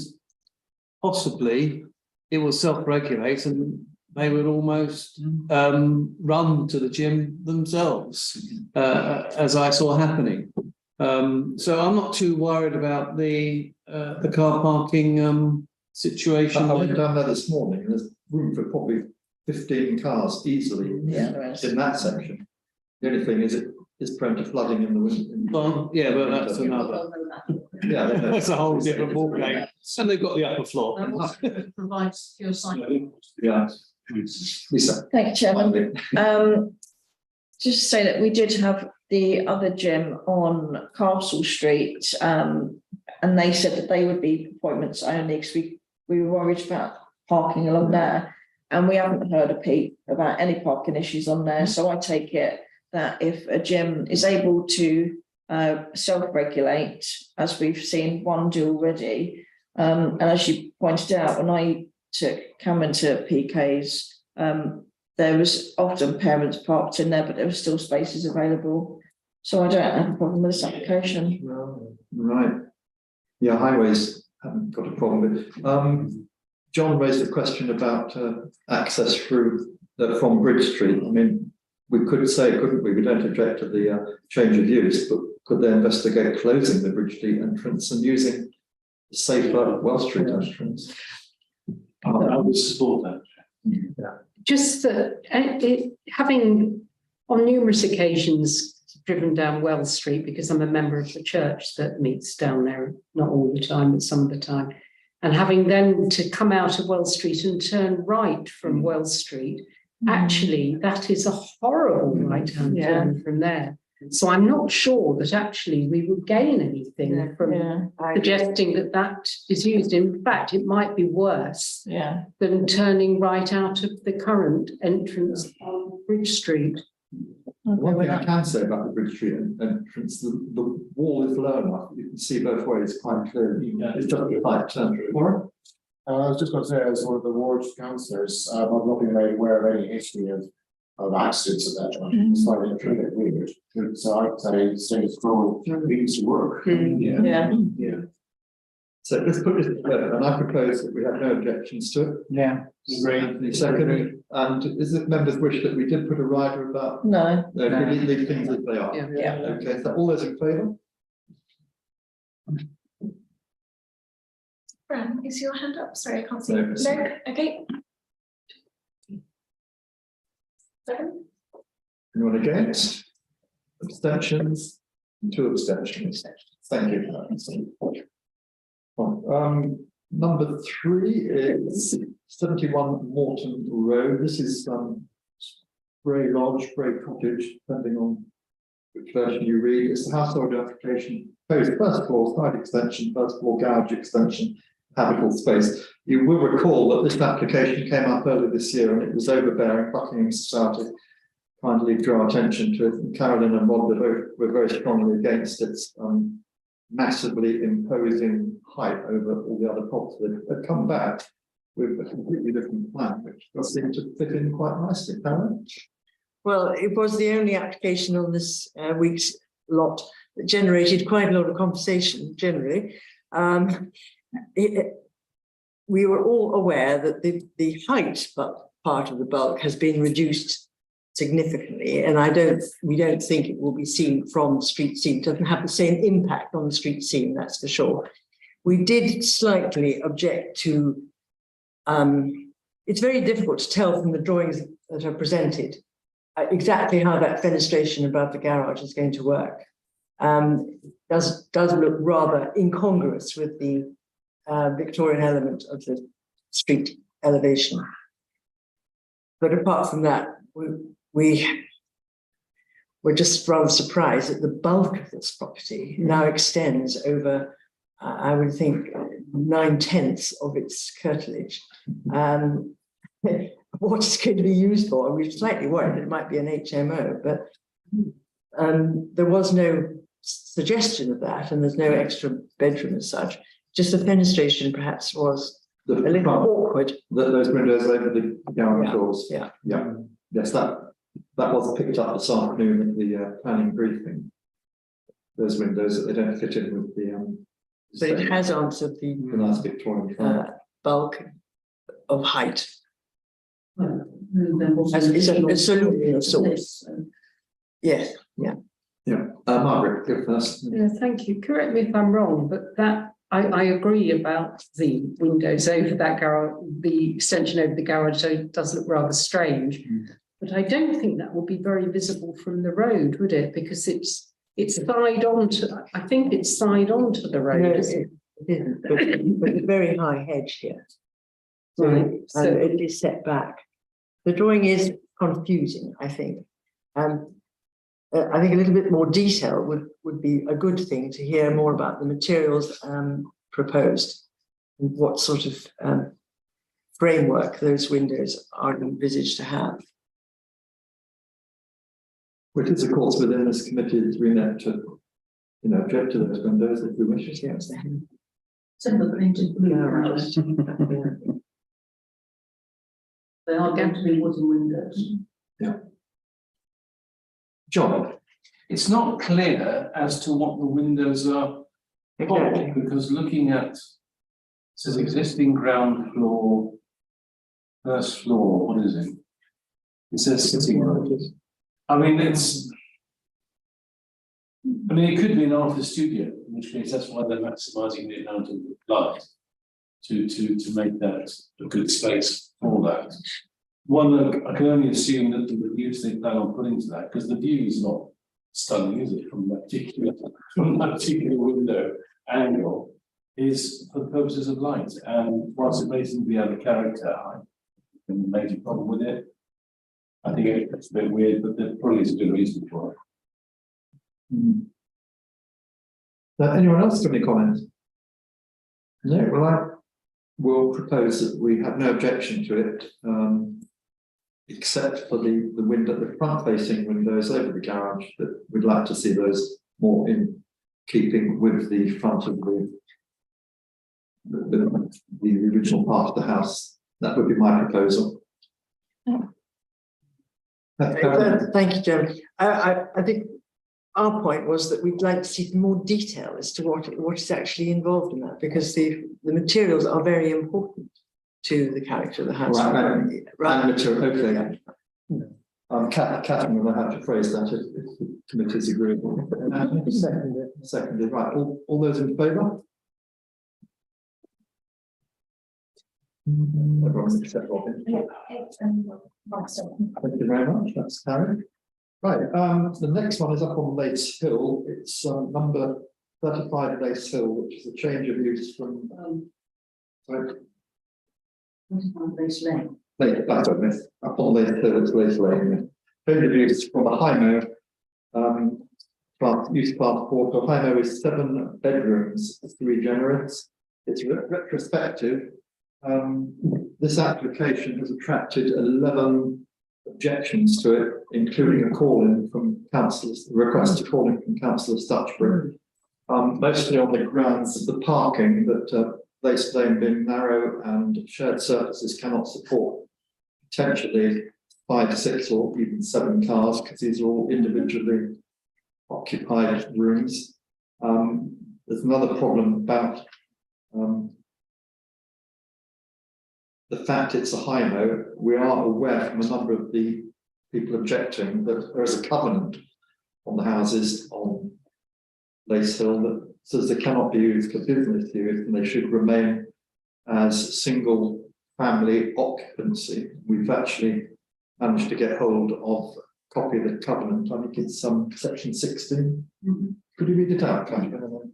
possibly it will self-regulate and they would almost run to the gym themselves, as I saw happening. So I'm not too worried about the car parking situation. I went down there this morning, and there's room for probably 15 cars easily in that section. The only thing is it is prone to flooding in the winter. Well, yeah, but that's another. Yeah, That's a whole different ballgame. And they've got the upper floor. That also provides secure sight. Yeah. Lisa. Thank you, Chairman. Just to say that we did have the other gym on Castle Street, and they said that they would be appointments only because we were worried about parking along there, and we haven't heard a peep about any parking issues on there. So I take it that if a gym is able to self-regulate, as we've seen one do already, and as you pointed out, when I took Cameron to PK's, there was often parents parked in there, but there were still spaces available. So I don't have a problem with this application. Right. Yeah, highways haven't got a problem with. John raised a question about access through from Bridge Street. I mean, we could say, couldn't we? We don't object to the change of use, but could they investigate closing the Bridge Street entrance and using the safer Wells Street entrance? I would support that. Yeah. Just that having on numerous occasions driven down Wells Street, because I'm a member of the church that meets down there, not all the time, but some of the time, and having then to come out of Wells Street and turn right from Wells Street, actually that is a horrible right-hand turn from there. So I'm not sure that actually we would gain anything from suggesting that that is used. In fact, it might be worse than turning right out of the current entrance on Bridge Street. One thing I can say about the Bridge Street entrance, the wall is low enough, you can see both ways quite clearly. It's just a tight turn through. Warren? I was just going to say, as one of the ward councillors, I've not been made aware of any history of accidents at that junction. It's slightly weird. So I'd say status quo needs to work. So let's put this together, and I propose that we have no objections to it. Yeah. Anthony, second, and is it members' wish that we did put a rider about? No. We leave things as they are. Okay, so all those in favour? Fran, is your hand up? Sorry, I can't see. No. No, okay. Seven. Anyone against? Abstentions? 2 abstentions. Thank you. Number 3 is 71 Morton Road. This is Bray Lodge, Bray Cottage, depending on which version you read. It's the household application, proposed first floor side extension, first floor garage extension, habitable space. You will recall that this application came up earlier this year and it was overbearing. Buckingham Society kindly drew our attention to it, and Carolyn and Rod were very strongly against its massively imposing height over all the other properties. They've come back with a completely different plan, which does seem to fit in quite nicely. Carolyn? Well, it was the only application on this week's lot that generated quite a lot of conversation generally. We were all aware that the height part of the bulk has been reduced significantly, and we don't think it will be seen from the street scene. It doesn't have the same impact on the street scene, that's for sure. We did slightly object to, it's very difficult to tell from the drawings that are presented exactly how that fenestration above the garage is going to work. Does look rather incongruous with the Victorian element of the street elevation. But apart from that, we're just rather surprised that the bulk of this property now extends over, I would think, 9/10 of its curtilage. What it's going to be used for, we're slightly worried it might be an HMO, but there was no suggestion of that, and there's no extra bedroom as such. Just the fenestration perhaps was a little awkward. Those windows over the garage doors. Yeah. Yeah, yes, that was picked up this afternoon at the planning briefing. Those windows that they don't fit in with the. But it has answered the nice Victorian front. bulk of height. Then As it's a solution of sorts. Yes, yeah. Yeah, Margaret, go first. Yeah, thank you. Correct me if I'm wrong, but that I agree about the windows over that garage, the extension over the garage, so it does look rather strange. But I don't think that would be very visible from the road, would it? Because it's side on to, I think it's side on to the road. No, Isn't it isn't, but a very high hedge here. Right, so- it is set back. The drawing is confusing, I think. I think a little bit more detail would be a good thing to hear more about the materials proposed and what sort of framework those windows are envisaged to have. Which is, of course, within this committee's remit to, object to those windows if we wish. Yes. Timber painted blue. They are going to be wooden windows. John, It's not clear as to what the windows are for, Exactly. because looking at, it says existing ground floor, first floor, what is it? It says sitting room. I mean, it could be an office studio, in which case that's why they're maximising the amount of light to make that a good space for that. One, I can only assume that the reviews they plan on putting to that, because the view is not stunning, is it, from that particular window angle, is for the purposes of light. And whilst it may seem to be out of character, I have a major problem with it. I think it's a bit weird, but there probably is a good reason for it. Anyone else got any comments? No, well, I will propose that we have no objection to it, except for the window, the front-facing windows over the garage, that we'd like to see those more in keeping with the front of the original part of the house. That would be my proposal. Thank you, Jeremy. I think our point was that we'd like to see more detail as to what is actually involved in that, because the materials are very important to the character of the house. Right. Material, okay. Catherine will have to phrase that if the committee is agreeable. Seconded, right. All those in favour? Everyone's except Robin. Thank you very much. That's carried. Right. The next one is up on Lace Hill. It's number 35 Lace Hill, which is a change of use from. Sorry. 25 Lace Lane. That's what I missed. Up on Lace Hill, it's Lace Lane. Change of use from a HIMO use class 4 to a HIMO with 7 bedrooms, 3 generates. It's retrospective. This application has attracted 11 objections to it, including a call-in from councillors, a request to call in from councillor Stutchbury, mostly on the grounds of the parking that Lace Lane being narrow and shared surfaces cannot support potentially 5, 6 or even 7 cars, because these are all individually occupied rooms. There's another problem about the fact it's a HIMO. We are aware from a number of the people objecting that there is a covenant on the houses on Lace Hill that says they cannot be used for business use and they should remain as single family occupancy. We've actually managed to get hold of a copy of the covenant. I think it's section 16. Could you read it out, Catherine?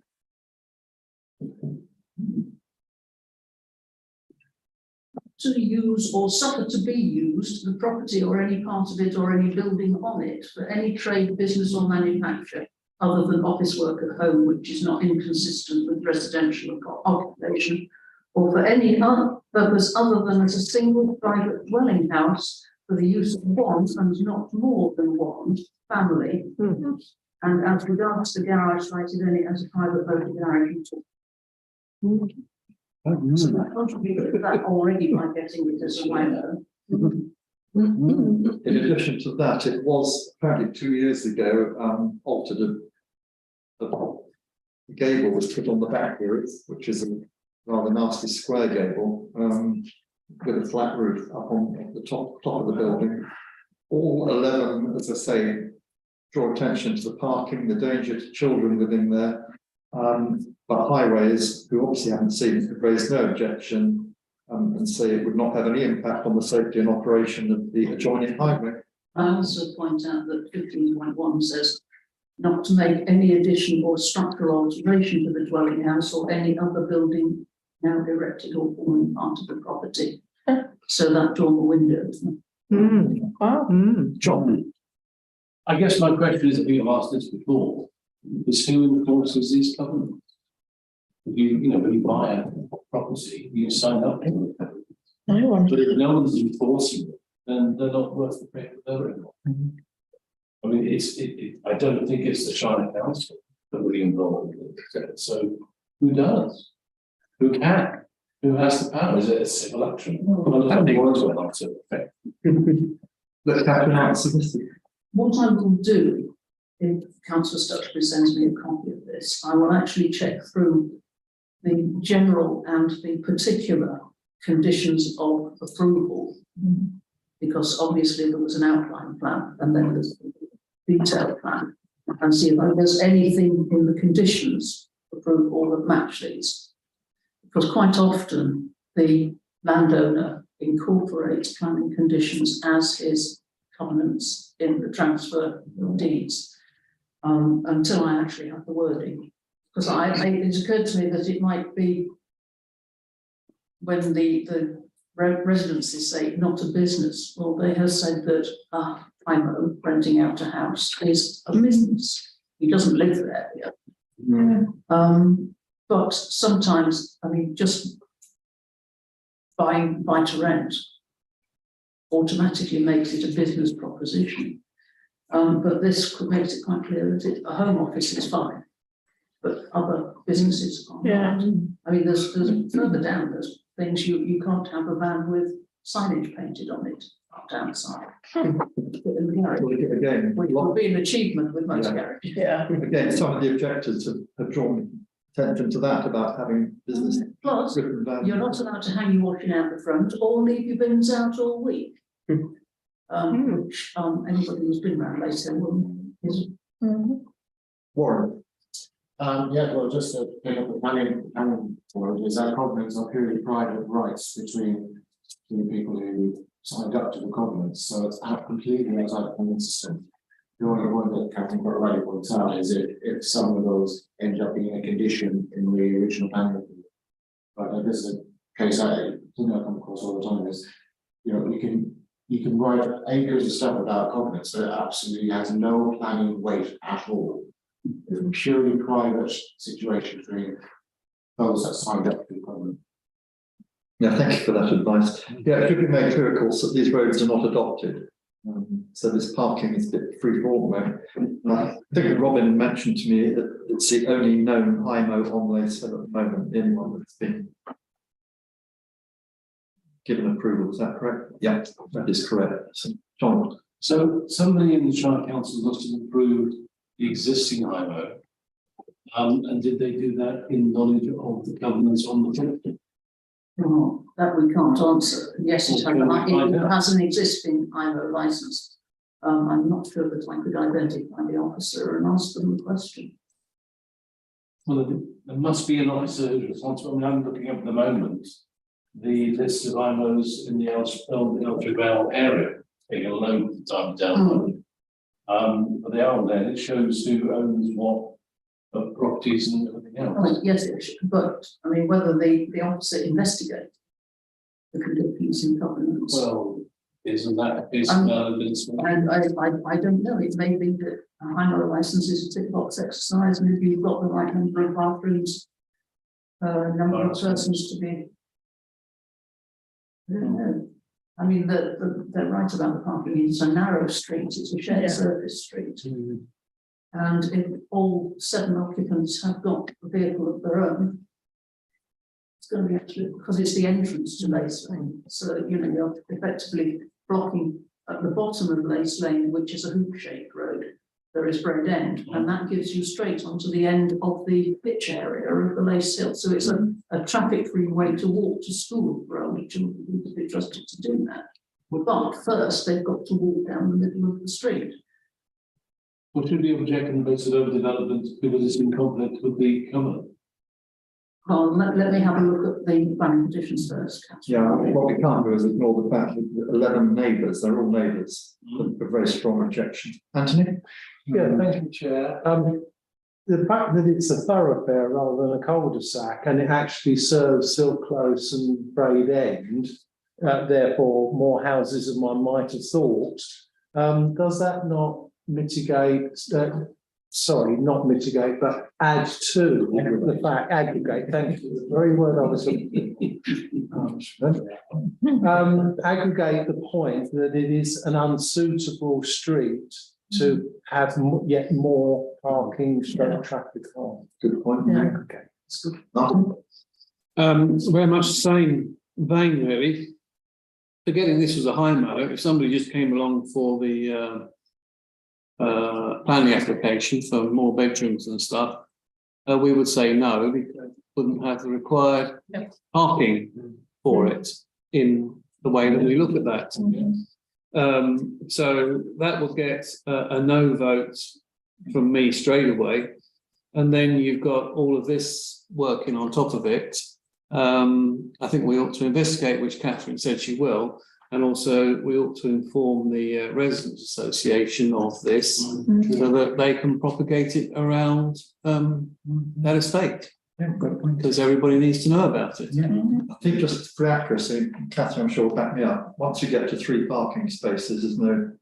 To use or suffer to be used, the property or any part of it or any building on it for any trade, business or manufacture other than office work at home, which is not inconsistent with residential occupation, or for any other purpose other than as a single private dwelling house for the use of one and not more than one family. And as regards the garage cited only as a private motor garage. So that contributed to that already by getting it as a minor. In addition to that, it was apparently 2 years ago altered. The gable was put on the back roof, which is a rather nasty square gable with a flat roof up on the top of the building. All 11, as I say, draw attention to the parking, the danger to children within there. But highways, who obviously haven't seen it, have raised no objection and say it would not have any impact on the safety and operation of the adjoining highway. I also point out that 15.1 says not to make any addition or structural alteration to the dwelling house or any other building now erected or forming part of the property. So that dormer window. John. I guess my question is, I think I've asked this before, is who enforces these covenants? You know, when you buy a property, you sign up to it. No one. But if no one's enforcing it, then they're not worth the paper they're in. I mean, I don't think it's the Shire Council that really involved in it. So who does? Who can? Who has the power? Is it a civil action? Well, I think words were not to effect. Let Catherine answer this. What I will do, if Councillor Stutchbury sends me a copy of this, I will actually check through the general and the particular conditions of approval, because obviously there was an outline plan and then there's a detailed plan, and see if there's anything in the conditions of approval that match these. Because quite often the landowner incorporates planning conditions as his covenants in the transfer of deeds, until I actually have the wording. Because it occurred to me that it might be when the residences say not a business, well, they have said that IMO, renting out a house, is a business. He doesn't live there yet. But sometimes, I mean, just buying buy to rent automatically makes it a business proposition. But this makes it quite clear that a home office is fine, but other businesses are not. I mean, there's further down, there's things you can't have a van with signage painted on it up downside. In the garage. Again, Which would be an achievement with most garages. again, some of the objectors have drawn attention to that about having business. Plus, written down. you're not allowed to hang your washing out the front or leave your bins out all week. Which anybody who's been around later is. Warren. Yeah, well, just to pick up the planning board, is that covenants are purely private rights between people who signed up to the covenants, so it's out completely outside the planning system. The only one that Captain got right points out is if some of those end up being a condition in the original planning report. But this is a case I come across all the time, is, you know, you can write acres of stuff about covenants that absolutely has no planning weight at all. It's a purely private situation between those that signed up to the covenant. Yeah, thank you for that advice. Yeah, it should be made clear, of course, that these roads are not adopted. So this parking is a bit free for all. I think Robin mentioned to me that it's the only known IMO on Lace Hill at the moment, the only one that's been given approval. Is that correct? Yeah, that is correct. So, John. So somebody in the Shire Council must have approved the existing IMO. And did they do that in knowledge of the governance on the property? That we can't answer. Yes, it has an existing IMO licence. I'm not sure that I could identify the officer and ask them the question. Well, there must be an officer who's responsible. I mean, I'm looking up at the moment, the list of IMOs in the Elstree Vale area, taking a load of the time down. But they are there. It shows who owns what properties and everything else. Oh, yes, it should, but I mean, whether the officer investigate the conditions in covenants. Well, isn't that a case Um, of evidence? And I don't know, it may be that a IMO license is a tick box exercise, maybe you've got the right number of bathrooms, number of persons to be. I don't know. I mean, they're right about the parking, it's a narrow street, it's a shared service street. And if all 7 occupants have got a vehicle of their own, it's going to be actually, because it's the entrance to Lace Lane. So, you know, you're effectively blocking at the bottom of Lace Lane, which is a hoop-shaped road. There is Bread End, and that gives you straight onto the end of the pitch area of the Lace Hill. So it's a traffic-free way to walk to school for older children who would be trusted to do that. But first, they've got to walk down the middle of the street. What should be objecting based on overdevelopment because it's in conflict with the covenant? Well, let me have a look at the planning conditions first. Yeah, what we can't do is ignore the fact that 11 neighbours, they're all neighbours, a very strong objection. Anthony? Yeah, thank you, Chair. The fact that it's a thoroughfare rather than a cul-de-sac and it actually serves Silk Close and Braid End, therefore more houses than one might have thought, does that not mitigate, sorry, not mitigate, but add to the fact, aggregate, thank you, the very word I was looking for. Aggregate the point that it is an unsuitable street to have yet more parking, traffic on. Good point. Aggregate. It's good. Martin? Very much the same vein, really. Forgetting this was a high mow, if somebody just came along for the planning application for more bedrooms and stuff, we would say no, because we wouldn't have the required parking for it in the way that we look at that. So that will get a no vote from me straight away. And then you've got all of this working on top of it. I think we ought to investigate, which Catherine said she will, and also we ought to inform the residents association of this so that they can propagate it around that estate. Because everybody needs to know about it. Yeah. I think just for accuracy, Catherine, I'm sure will back me up. Once you get to 3 parking spaces, there's no.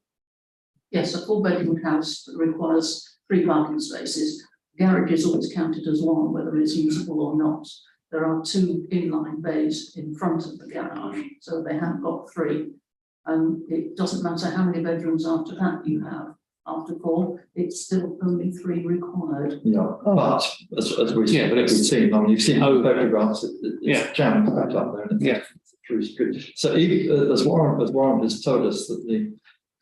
Yes, a 4-bedroom house requires 3 parking spaces. Garage is always counted as 1, whether it's usable or not. There are 2 inline bays in front of the garage, so they have got 3. And it doesn't matter how many bedrooms after that you have. After 4, it's still only 3 required. Yeah, but as we've seen, I mean, you've seen the photographs, it's jammed right up there. And it's good. So even as Warren has told us that the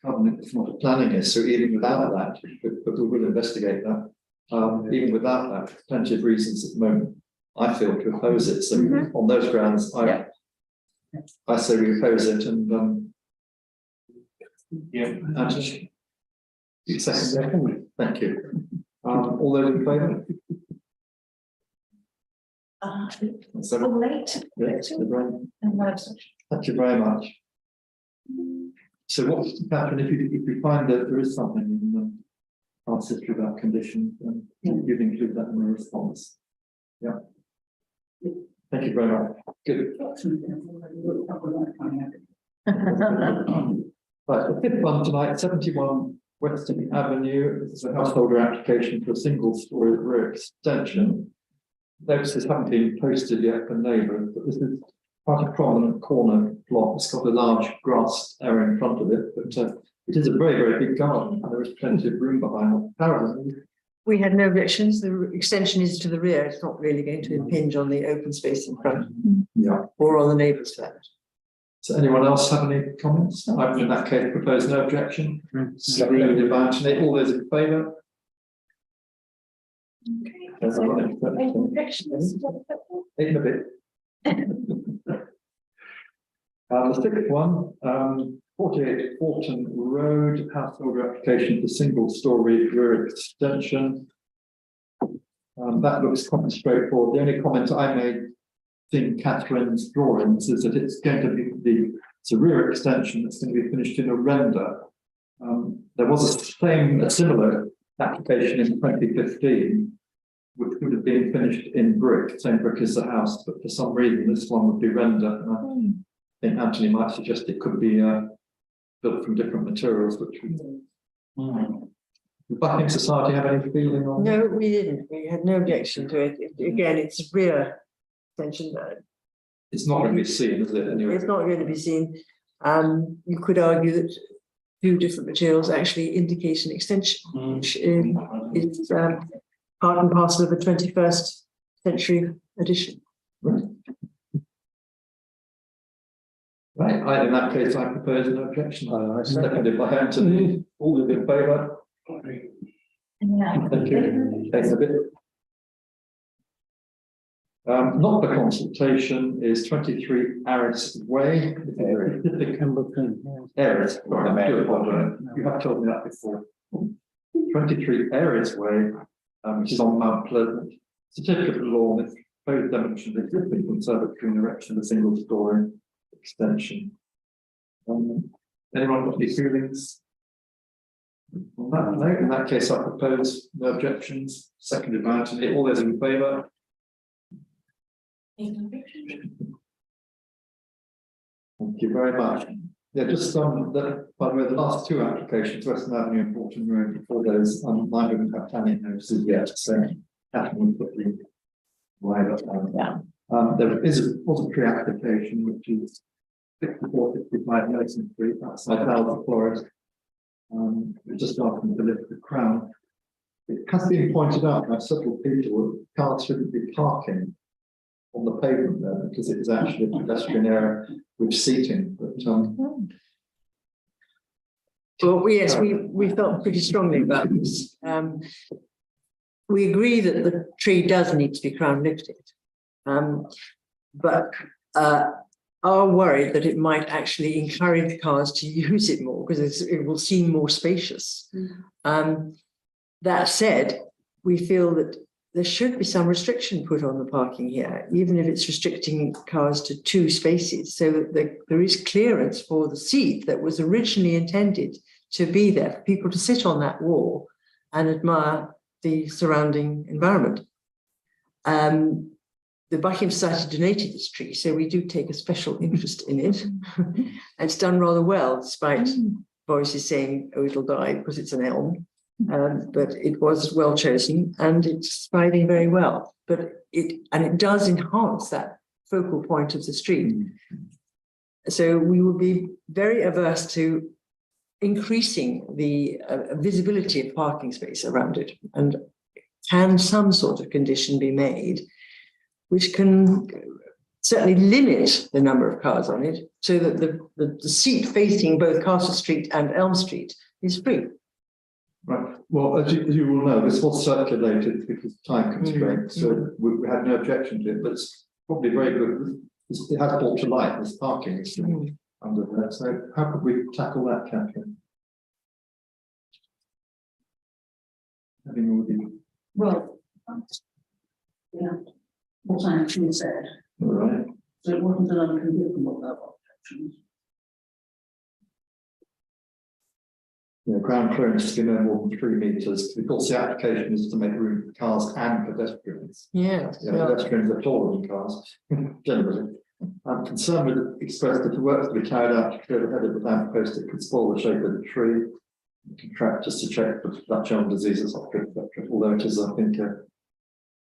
covenant is not a planning issue, even without that, but we will investigate that. Even without that, plenty of reasons at the moment, I feel, to oppose it. So on those grounds, I say we oppose it and second. Thank you. All those in favour? All late. Yes, thank you very much. So what, Catherine, if you find that there is something in our history about conditions, you'd include that in the response. Yeah. Thank you very much. Good. Right, the 5th one tonight, 71 Western Avenue. This is a householder application for a single-storey rear extension. Notices haven't been posted yet for neighbours, but this is quite a prominent corner block. It's got a large grass area in front of it, but it is a very, very big garden, and there is plenty of room behind it. Carolyn? We had no objections. The extension is to the rear. It's not really going to impinge on the open space in front. Yeah. Or on the neighbour's flat. So anyone else have any comments? I would in that case propose no objection. Seconded by Anthony. All those in favour? Any objections? 8 and a bit. The sixth one, 48 Horton Road, householder application for single-storey rear extension. That looks quite straightforward. The only comment I made in Catherine's drawings is that it's going to be it's a rear extension that's going to be finished in a render. There was a similar application in 2015, which would have been finished in brick, same brick as the house, but for some reason this one would be render. And I think Anthony might suggest it could be built from different materials, which would. The Buckingham Society have any feeling on? No, we didn't. We had no objection to it. Again, it's rear extension. It's not going to be seen, is it? Anyway. It's not going to be seen. You could argue that two different materials actually indicate an extension, which is part and parcel of a 21st century edition. Right. Right. In that case, I propose an objection. Seconded by Anthony. All in favour? Yeah. Thank you. Thanks a bit. Not for consultation is 23 Aris Way. Aris. You have told me that before. 23 Aris Way, which is on Mount Pleasant. Certificate of law with both dimensions of existing conservatory and erection of a single story extension. Anyone got any feelings? On that note, in that case, I propose no objections. Seconded by Anthony. All those in favour? Thank you very much. Yeah, just by the way, the last two applications, Western Avenue and Horton Road, before those, neither of them have planning notices yet, so Catherine will put the wire down. Was a pre-application, which is 64-55 Nelson Street, outside Alva Forest. We're just asking to lift the crown. It has been pointed out by several people that cars shouldn't be parking on the pavement there because it is actually a pedestrian area with seating. But well, yes, we felt pretty strongly about this. We agree that the tree does need to be crown lifted, but are worried that it might actually encourage cars to use it more because it will seem more spacious. That said, we feel that there should be some restriction put on the parking here, even if it's restricting cars to 2 spaces, so that there is clearance for the seat that was originally intended to be there for people to sit on that wall and admire the surrounding environment. The Buckingham Society donated this tree, so we do take a special interest in it. And it's done rather well, despite voices saying, oh, it'll die because it's an elm. But it was well chosen and it's thriving very well. But it does enhance that focal point of the street. So we would be very averse to increasing the visibility of parking space around it. And can some sort of condition be made which can certainly limit the number of cars on it so that the seat facing both Castle Street and Elm Street is free. right. Well, as you will know, this was circulated because of time constraints, so we had no objection to it, but it's probably very good. It has brought to light this parking issue under there. So how could we tackle that, Catherine? Having already. Well, yeah, what I actually said, All right. so it wasn't an unconditional objections. Yeah, ground clearance is no more than 3 metres. Of course, the application is to make room for cars and pedestrians. Yeah. Pedestrians are taller than cars, generally. I'm concerned with it expressed that the work to be carried out to clear the head of the lamp post, it could spoil the shape of the tree. Contractors to check for Dutch elm disease, etc. Although it is, I think,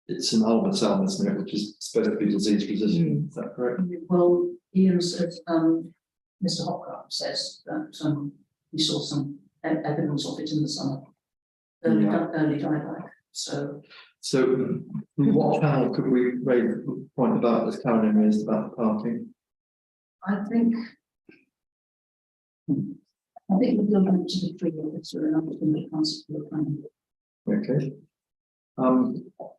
it's an ulmus elm, isn't it, which is supposed to be disease resistant. Is that correct? Well, Ian says, Mr. Hopcroft says that he saw some evidence of it in the summer. Early dieback. So what channel could we raise the point about this Caroline raised about the parking? I think we'll go back to the tree officer and I'm going to answer the plan. Okay.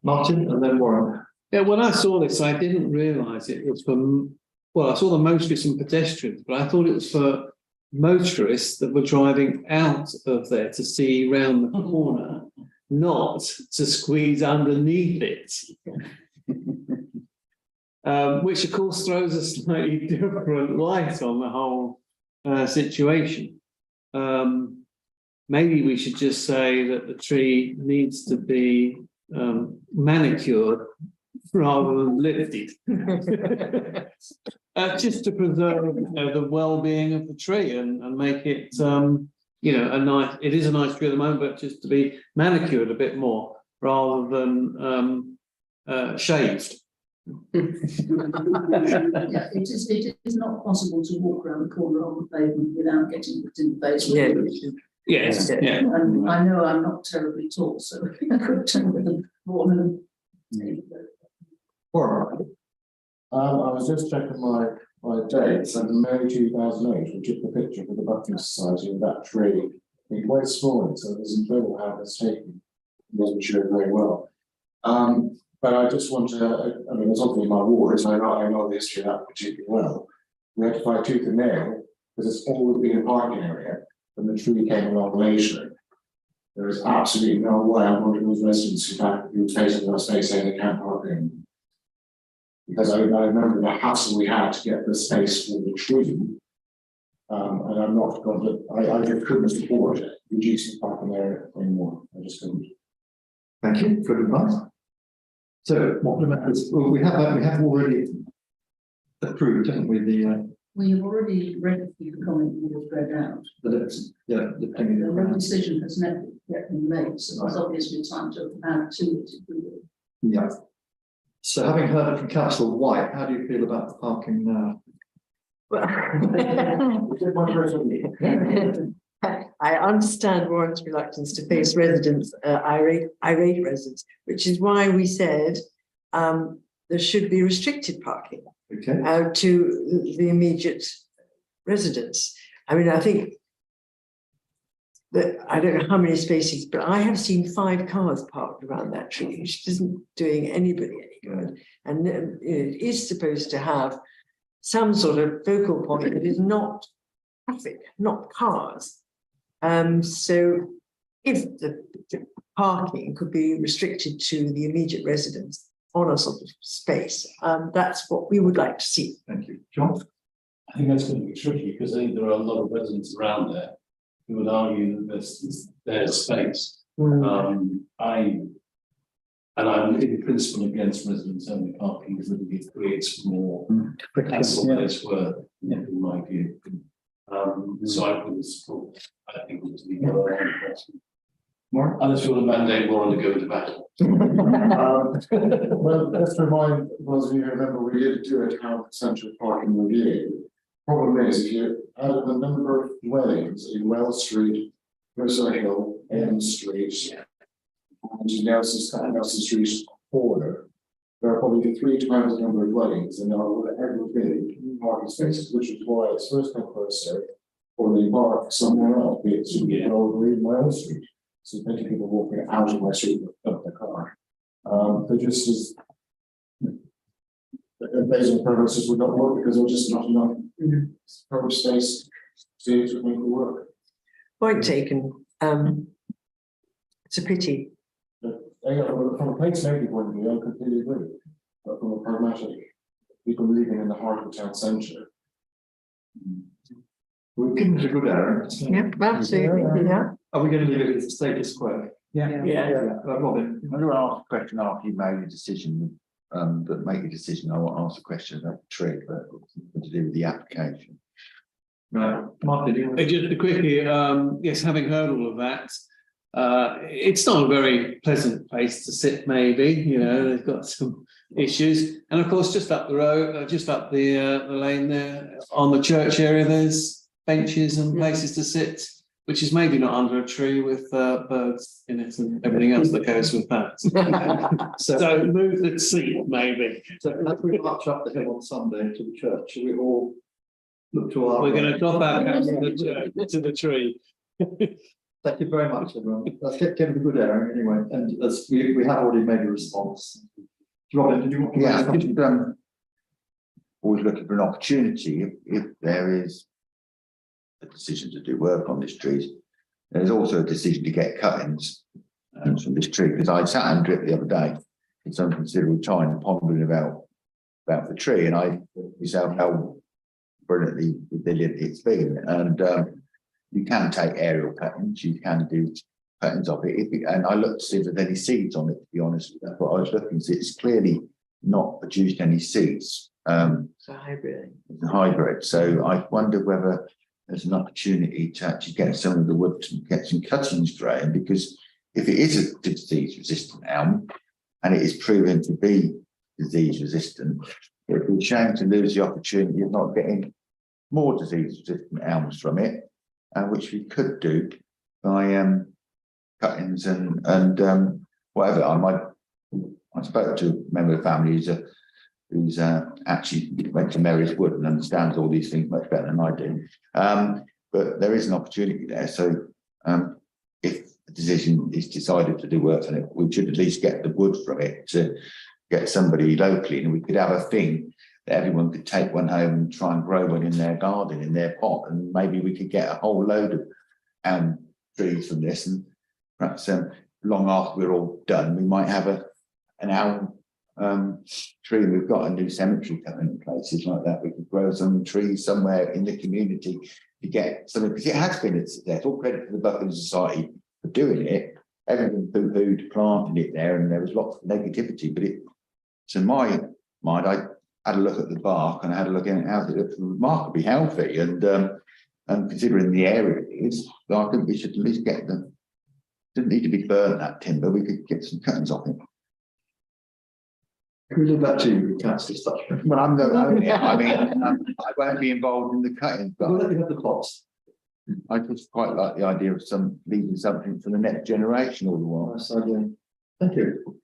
Martin and then Warren. Yeah, when I saw this, I didn't realise it was for well, I saw the motorists and pedestrians, but I thought it was for motorists that were driving out of there to see round the corner, not to squeeze underneath it. Which of course throws a slightly different light on the whole situation. Maybe we should just say that the tree needs to be manicured rather than lifted. Just to preserve, the well-being of the tree and make it, a nice. It is a nice tree at the moment, but just to be manicured a bit more rather than shaved. Yeah, it is not possible to walk around the corner on the pavement without getting put in the face. Yes, yeah. And I know I'm not terribly tall, so I could turn with them more than. Warren. I was just checking my dates, and in May 2008, we took the picture for the Buckingham Society of that tree. It quite small, so it was incredible how it was taken. It wasn't sure very well. But I just want to, I mean, it's obviously my ward, so I know the history of that particularly well. We had to fight tooth and nail, because it's always been a parking area, and the tree came along later. There is absolutely no way I'm one of those residents who facing our space saying they can't park in. Because I remember the hassle we had to get the space for the tree. And I'm not going to, I just couldn't support reducing parking there anymore. I just couldn't. Thank you, good advice. So what matters? Well, we have already approved, haven't we? We have already read the comment you have read out. The No decision has never yet been made, so there's obviously time to add to it. Yeah. So having heard from Councillor White, how do you feel about the parking now? I understand Warren's reluctance to face residents, irate residents, which is why we said there should be restricted parking to the immediate residents. I mean, I think that I don't know how many spaces, but I have seen 5 cars parked around that tree, which isn't doing anybody any good. And it is supposed to have some sort of focal point that is not traffic, not cars. So if the parking could be restricted to the immediate residents on a sort of space, that's what we would like to see. Thank you. John? I think that's going to be tricky because I think there are a lot of residents around there who would argue that there's space. I'm in principle against residents only parking because it creates more hassle than it's worth, in my view. So I wouldn't support. I think it would be more. Unless you want to mandate Warren to go into battle. Well, let's remind those of you who remember we did do a town central parking review. Problem is, if you add the number of dwellings in Wells Street, Mercer Hill, Elm Street, and Nelson Street corner, there are probably 3 times the number of dwellings and there are ever been parking spaces, which is why it's first come first served, or they park somewhere else, be it Street or even Wells Street. So many people walking out of my street of the car. But just as basal purposes would not work because there's just not enough curb space to make it work. Point taken. It's a pity. But, from a place safety point of view, I completely agree. But from a pragmatic, people living in the heart of the town centre. We've given it a good error. Yeah, absolutely. Yeah. Are we going to leave it as a status quo? Yeah. Robin. I'm going to ask a question after you made a decision, but make a decision. I won't ask a question about the tree, but to do with the application. Right, Martin. Just quickly, yes, having heard all of that, it's not a very pleasant place to sit. Maybe they've got some issues, and of course, just up the road, just up the lane there on the church area, there's benches and places to sit, which is maybe not under a tree with birds in it and everything else that goes with that. So move the seat, maybe. So as we march up the hill on Sunday to the church, should we all look to our... We're going to drop out to the tree. Thank you very much, everyone. Let's get a good error anyway, and as we have already made a response. Robin, did you want to? Yeah, always looking for an opportunity if there is a decision to do work on this tree. There's also a decision to get cuttings from this tree, because I sat under it the other day in some considerable time pondering about the tree, and I myself how brilliantly resilient it's been. And you can take aerial cuttings, you can do cuttings of it, and I looked to see if there's any seeds on it, to be honest. That's what I was looking to see. It's clearly not produced any seeds. It's a hybrid. It's a hybrid. So I wonder whether there's an opportunity to actually get some of the wood, get some cuttings growing, because if it is a disease resistant elm and it is proven to be disease resistant, it would be a shame to lose the opportunity of not getting more disease resistant elms from it, which we could do by cuttings and whatever. I spoke to a member of the family who's actually went to Mary's Wood and understands all these things much better than I do. But there is an opportunity there. So if the decision is decided to do work on it, we should at least get the wood from it to get somebody locally, and we could have a thing that everyone could take one home and try and grow one in their garden, in their pot, and maybe we could get a whole load of trees from this, and perhaps long after we're all done, we might have an elm tree. We've got a new cemetery coming in places like that. We could grow some trees somewhere in the community to get something, because it has been a success. All credit to the Buckingham Society for doing it. Everyone poo-pooed planting it there, and there was lots of negativity. But to my mind, I had a look at the bark and I had a look at how it looked remarkably healthy. And considering the area it is, I think we should at least get them. Didn't need to be burnt, that timber. We could get some cuttings off it. Can we leave that to you, Councillor Stutchman? Well, I'm not, I mean, I won't be involved in the cutting, We'll but let you have the plots. I just quite like the idea of leaving something for the next generation all the while. Nice idea. Thank you.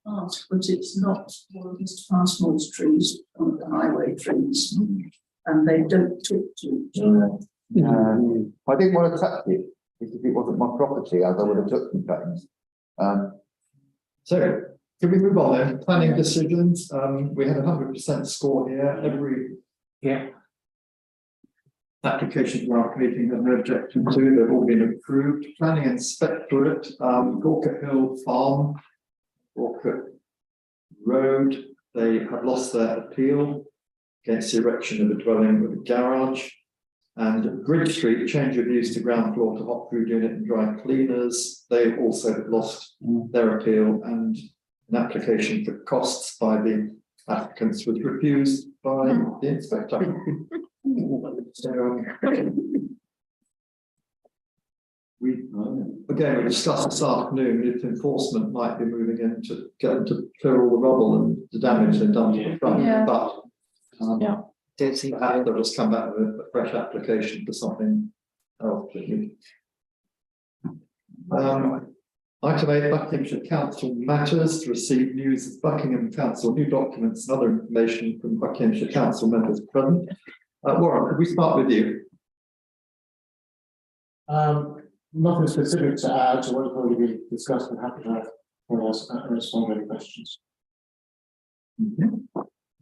Ask, but it's not one of Mr. Passmore's trees, one of the highway trees, and they don't talk to each other. I didn't want to touch it, because if it wasn't my property, I would have took some cuttings. So, can we move on then? Planning decisions. We had 100% score here. Every application for our meeting had no objection to. They've all been approved. Planning inspectorate, Gorka Hill Farm, Gorka Road. They have lost their appeal against the erection of a dwelling with a garage. And Bridge Street, change of use to ground floor to hot food unit and dry cleaners. They also have lost their appeal, and an application for costs by the applicants was refused by the inspector. So, we discussed this afternoon if enforcement might be moving in to get them to clear all the rubble and the damage they've done to the front, but perhaps they'll just come back with a fresh application for something else. Item 8, Buckinghamshire Council Matters, to receive news of Buckingham Council, new documents and other information from Buckinghamshire Council members present. Warren, could we start with you? Nothing specific to add to what's already been discussed, and happy to respond to any questions.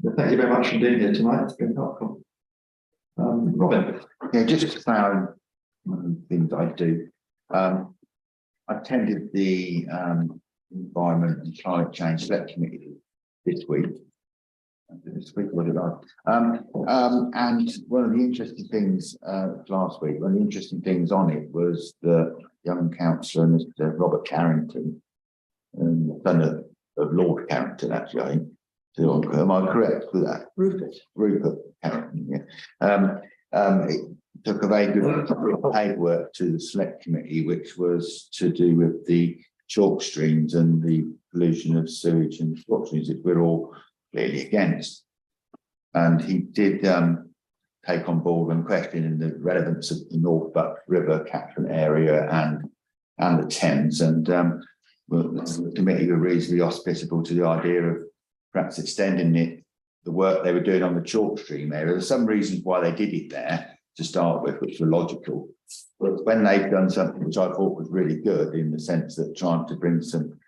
Well, thank you very much for being here tonight. It's been helpful. Robin. Yeah, just to say one of the things I do. I attended the Environment and Climate Change Select Committee this week. Was it like? And one of the interesting things last week, one of the interesting things on it was the young councillor, Mr. Robert Carrington, son of Lord Carrington, actually, I think. Am I correct with that? Rupert Carrington, yeah. It took a very good paperwork to the select committee, which was to do with the chalk streams and the pollution of sewage and chalk streams, which we're all clearly against. And he did take on board when questioning the relevance of the North Buck River catchment area and the Thames. And the committee were reasonably hospitable to the idea of perhaps extending the work they were doing on the chalk stream area. There's some reasons why they did it there to start with, which were logical. But when they've done something which I thought was really good, in the sense that trying to bring some,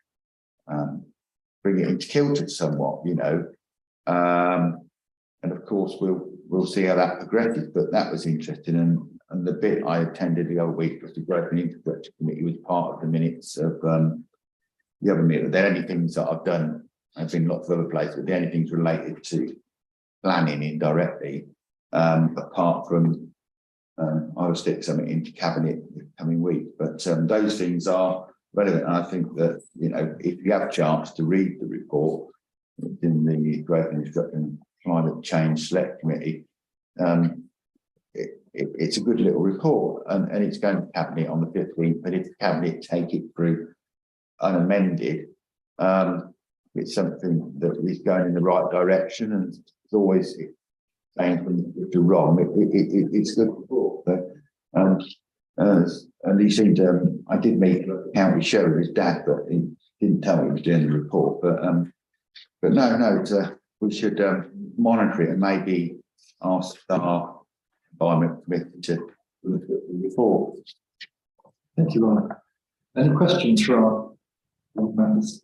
bring it into kilter somewhat, you know, And of course, we'll see how that progresses, but that was interesting. And the bit I attended the other week was the Growth and Infrastructure Committee was part of the minutes of the other meeting. The only things that I've done, I've been lots of other places, but the only things related to planning indirectly, apart from I will stick something into cabinet the coming week. But those things are relevant. And I think that, you know, if you have a chance to read the report in the Growth and Infrastructure and Climate Change Select Committee, it's a good little report, and it's going to cabinet on the 15th. But if the cabinet take it through unamended, it's something that is going in the right direction, and it's always saying from to wrong. It's a good report. But, and he seemed, I did meet County Sheriff, his dad, but he didn't tell me he was doing the report. But no, we should monitor it and maybe ask our Environment Committee to look at the report. Thank you, Ron. Any questions for our members?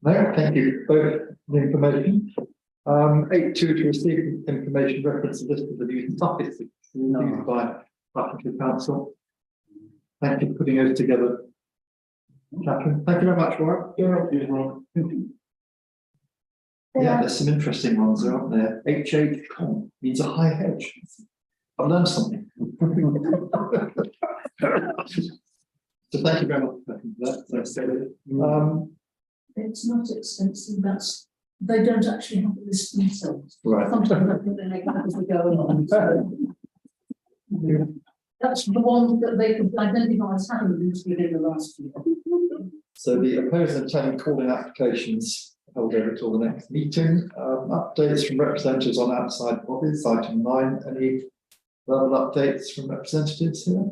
No, thank you both for the information. 8.2 to receive information reference to list of the new statistics used by Buckinghamshire Council. Thank you for putting those together, Catherine. Thank you very much, Warren. Yeah, there's some interesting ones, aren't there? HH means a high hedge. I've learned something. So thank you very much for that. It's not expensive, they don't actually have the list themselves. Right. Sometimes I think they make that as we go along. That's the one that they could identify as having used within the last year. So the opposing and intending calling applications held over till the next meeting. Updates from representatives on outside bodies, item 9. Any verbal updates from representatives here?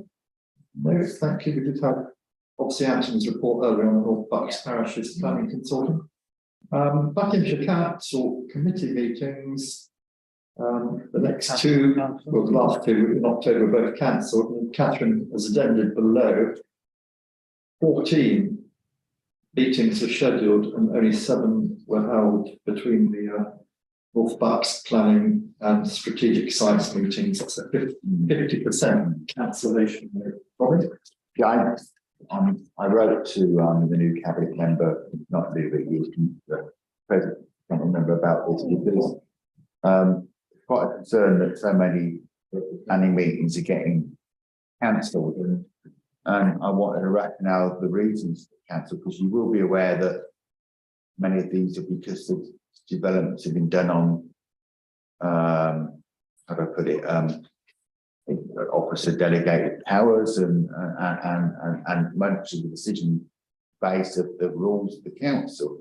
No, thank you. We did have obviously Anthony's report earlier on the North Bucks Parishes Planning Consortium. Buckinghamshire Council committee meetings. The next two, well, the last two in October were both cancelled, and Catherine has addended below. 14 meetings were scheduled and only 7 were held between the North Bucks planning and strategic sites meetings. That's a 50% cancellation rate. Robin? Yeah, I wrote to the new cabinet member, not new, but the president, I can't remember about this, because quite a concern that so many planning meetings are getting cancelled, and I wanted to rationale the reasons for cancel, because you will be aware that many of these are because the developments have been done on how do I put it, officer delegated powers and much of the decision base of the rules of the council.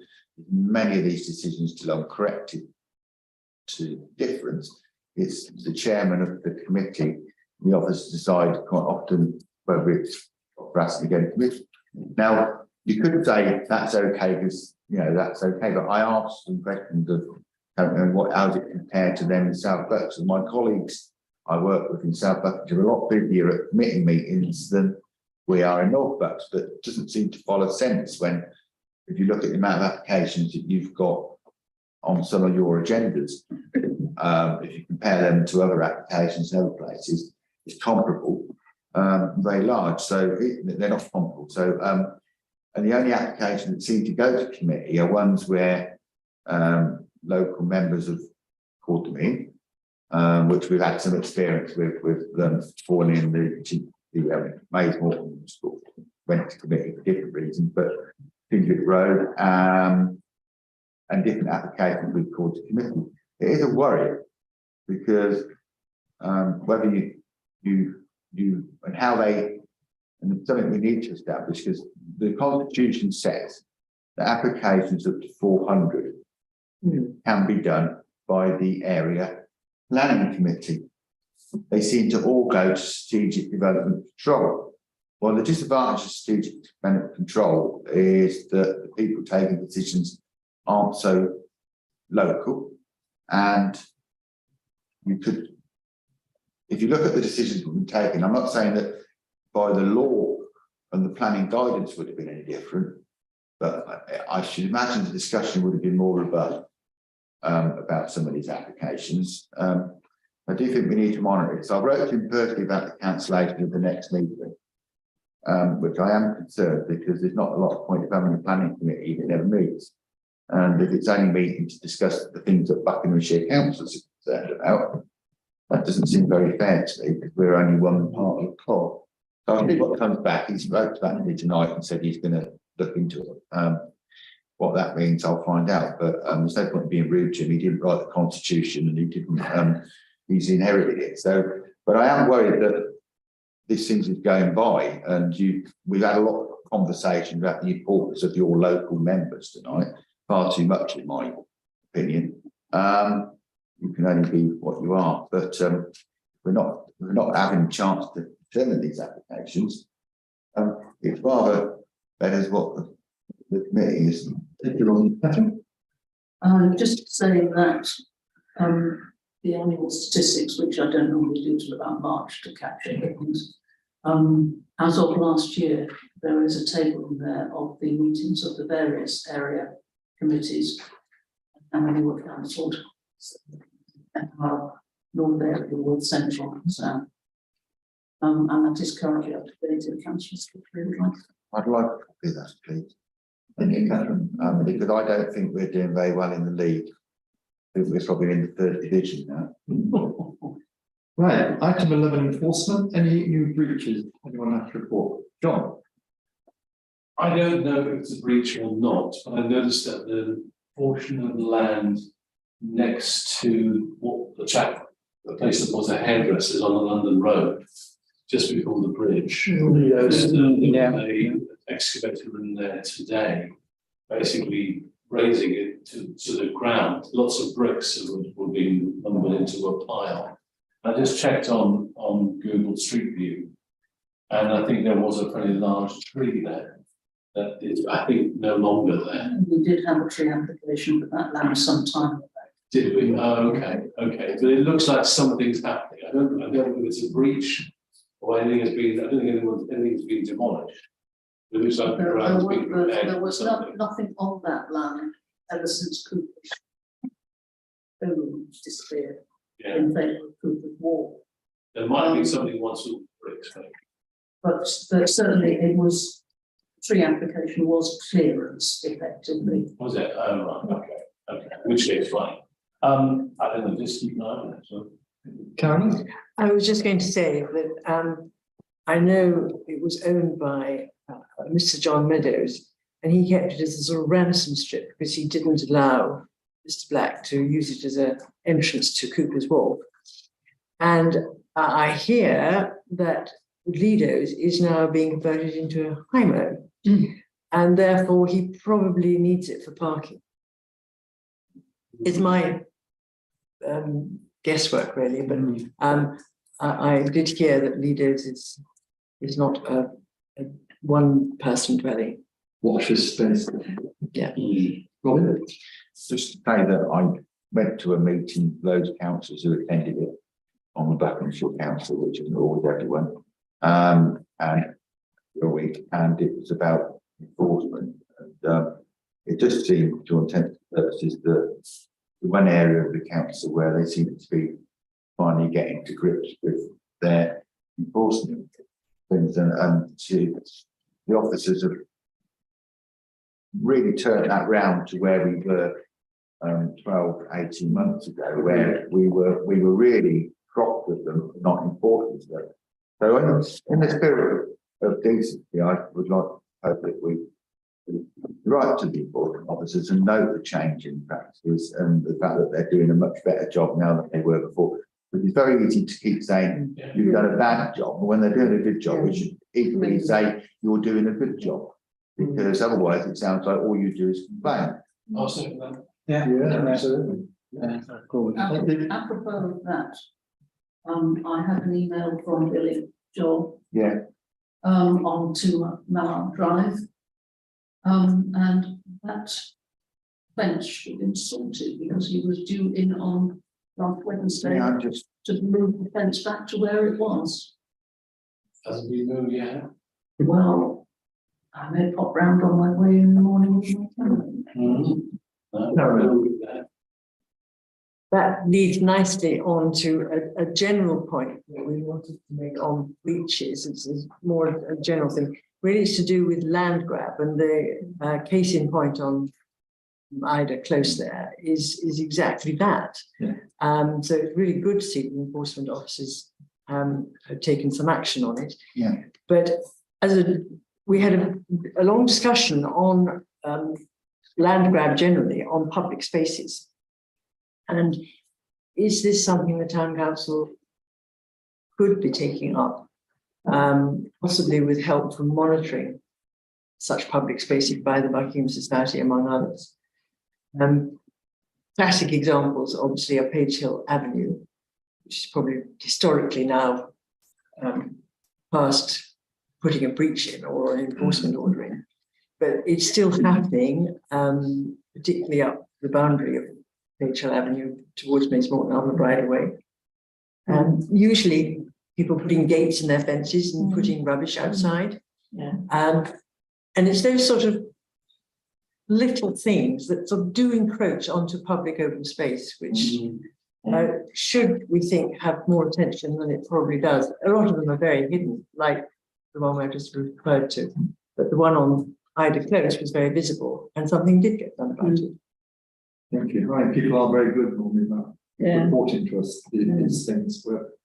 Many of these decisions still uncorrected to difference. It's the chairman of the committee, the officers decide quite often whether it's for us to get committee. Now, you could say that's okay because, you know, that's okay, but I asked some questions of how does it compare to them in South Bucks, and my colleagues I work with in South Bucks are a lot busier at committee meetings than we are in North Bucks, but it doesn't seem to follow sense when, if you look at the amount of applications that you've got on some of your agendas, if you compare them to other applications in other places, it's comparable, very large, so they're not comparable. So, and the only applications that seem to go to committee are ones where local members have called them in, which we've had some experience with them falling in the Mays Morton School, went to committee for different reasons, but Findrick Road and different applications we've called to committee. It is a worry because whether you and how they, and it's something we need to establish, because the Constitution says that applications up to 400 can be done by the area planning committee. They seem to all go to strategic development control. Well, the disadvantage of strategic development control is that the people taking decisions aren't so local, and you could, if you look at the decisions that have been taken, I'm not saying that by the law and the planning guidance would have been any different, but I should imagine the discussion would have been more robust. about some of these applications. I do think we need to monitor it. So I wrote to him personally about the cancellation of the next meeting, which I am concerned because there's not a lot of point of having a planning committee if it never meets. And if it's only meeting to discuss the things that Buckinghamshire Council is concerned about, that doesn't seem very fair to me because we're only one part of the club. So I think what comes back, he's wrote back to me tonight and said he's going to look into it. What that means, I'll find out. But there's no point being rude to him. He didn't write the constitution and he didn't. He's inherited it. So, but I am worried that this thing is going by, and we've had a lot of conversation about the importance of your local members tonight. Far too much, in my opinion. You can only be what you are, but we're not having a chance to determine these applications. It's rather better as what the committee is. Just to say that the annual statistics, which I don't normally do till about March to capture things, as of last year, there is a table in there of the meetings of the various area committees, and many were cancelled. North area, North Central, and South. And that is currently up to date in council's. I'd like to copy that, please. Thank you, Catherine. Because I don't think we're doing very well in the league. I think we're probably in the third division now. Right, item 11, enforcement. Any new breaches? Anyone have to report? John? I don't know if it's a breach or not, but I noticed that the portion of land next to what the place that was a hairdresser's on the London Road, just before the bridge. There's a excavator in there today, basically raising it to the ground. Lots of bricks were being lumbered into a pile. I just checked on Google Street View, and I think there was a pretty large tree there that is, I think, no longer there. We did have a tree application for that land some time ago. Did we? Oh, okay. But it looks like something's happening. I don't know if it's a breach or anything has been. I don't think anything's been demolished. It looks like the ground's been repaired. There was nothing on that land ever since Cooper's disappeared in favour of Cooper's Wall. There might have been something once with bricks. But certainly it was, tree application was clearance effectively. Was it? Oh, right. Okay. Which is fine. I don't know, just keep an eye on it. So. Karen? I was just going to say that I know it was owned by Mr. John Meadows, and he kept it as a sort of ransom strip because he didn't allow Mr. Black to use it as an entrance to Cooper's Wharf. And I hear that Lido's is now being converted into a HIMO, and therefore he probably needs it for parking. It's my guesswork, really, but I did hear that Lido's is not a one-person dwelling. Watch this space. Yeah. Robin? Just to say that I went to a meeting, loads of councillors who attended it on the Buckinghamshire Council, which is always everyone, and a week, and it was about enforcement. And it just seemed, to all intents and purposes, that the one area of the council where they seem to be finally getting to grips with their enforcement things, and the officers have really turned that round to where we were 12, 18 months ago, where we were really cross with them, not enforcing them. So in the spirit of decency, I would like to hope that we write to the enforcement officers and note the change in practices and the fact that they're doing a much better job now than they were before. But it's very easy to keep saying you've done a bad job, but when they're doing a good job, we should equally say you're doing a good job, because otherwise it sounds like all you do is complain. I'll second that. Yeah, absolutely. Yeah, cool. Apropos of that, I had an email from Billy Joel. Yeah. On to Malard Drive. And that bench had been sorted because he was due in on last Wednesday to move the fence back to where it was. Hasn't been moved yet. Well, I may pop round on my way in the morning with my camera. No, that leads nicely on to a general point that we wanted to make on beaches. It's more a general thing. Really, it's to do with land grab, and the case in point on Ida Close there is exactly that. Yeah. So it's really good to see the enforcement officers have taken some action on it. Yeah. But we had a long discussion on land grab generally on public spaces. And is this something the town council could be taking up, possibly with help from monitoring such public spaces by the Buckingham Society, among others? Classic examples, obviously, are Page Hill Avenue, which is probably historically now past putting a breach in or an enforcement order in, but it's still happening, particularly up the boundary of Page Hill Avenue towards Mays Morton on the Bridle Way. Usually people putting gates in their fences and putting rubbish outside. Yeah. And it's those sort of little things that sort of do encroach onto public open space, which should, we think, have more attention than it probably does. A lot of them are very hidden, like the one I just referred to, but the one on Ida Close was very visible and something did get done about it. Thank you. Right, people are very good normally about reporting to us these things, but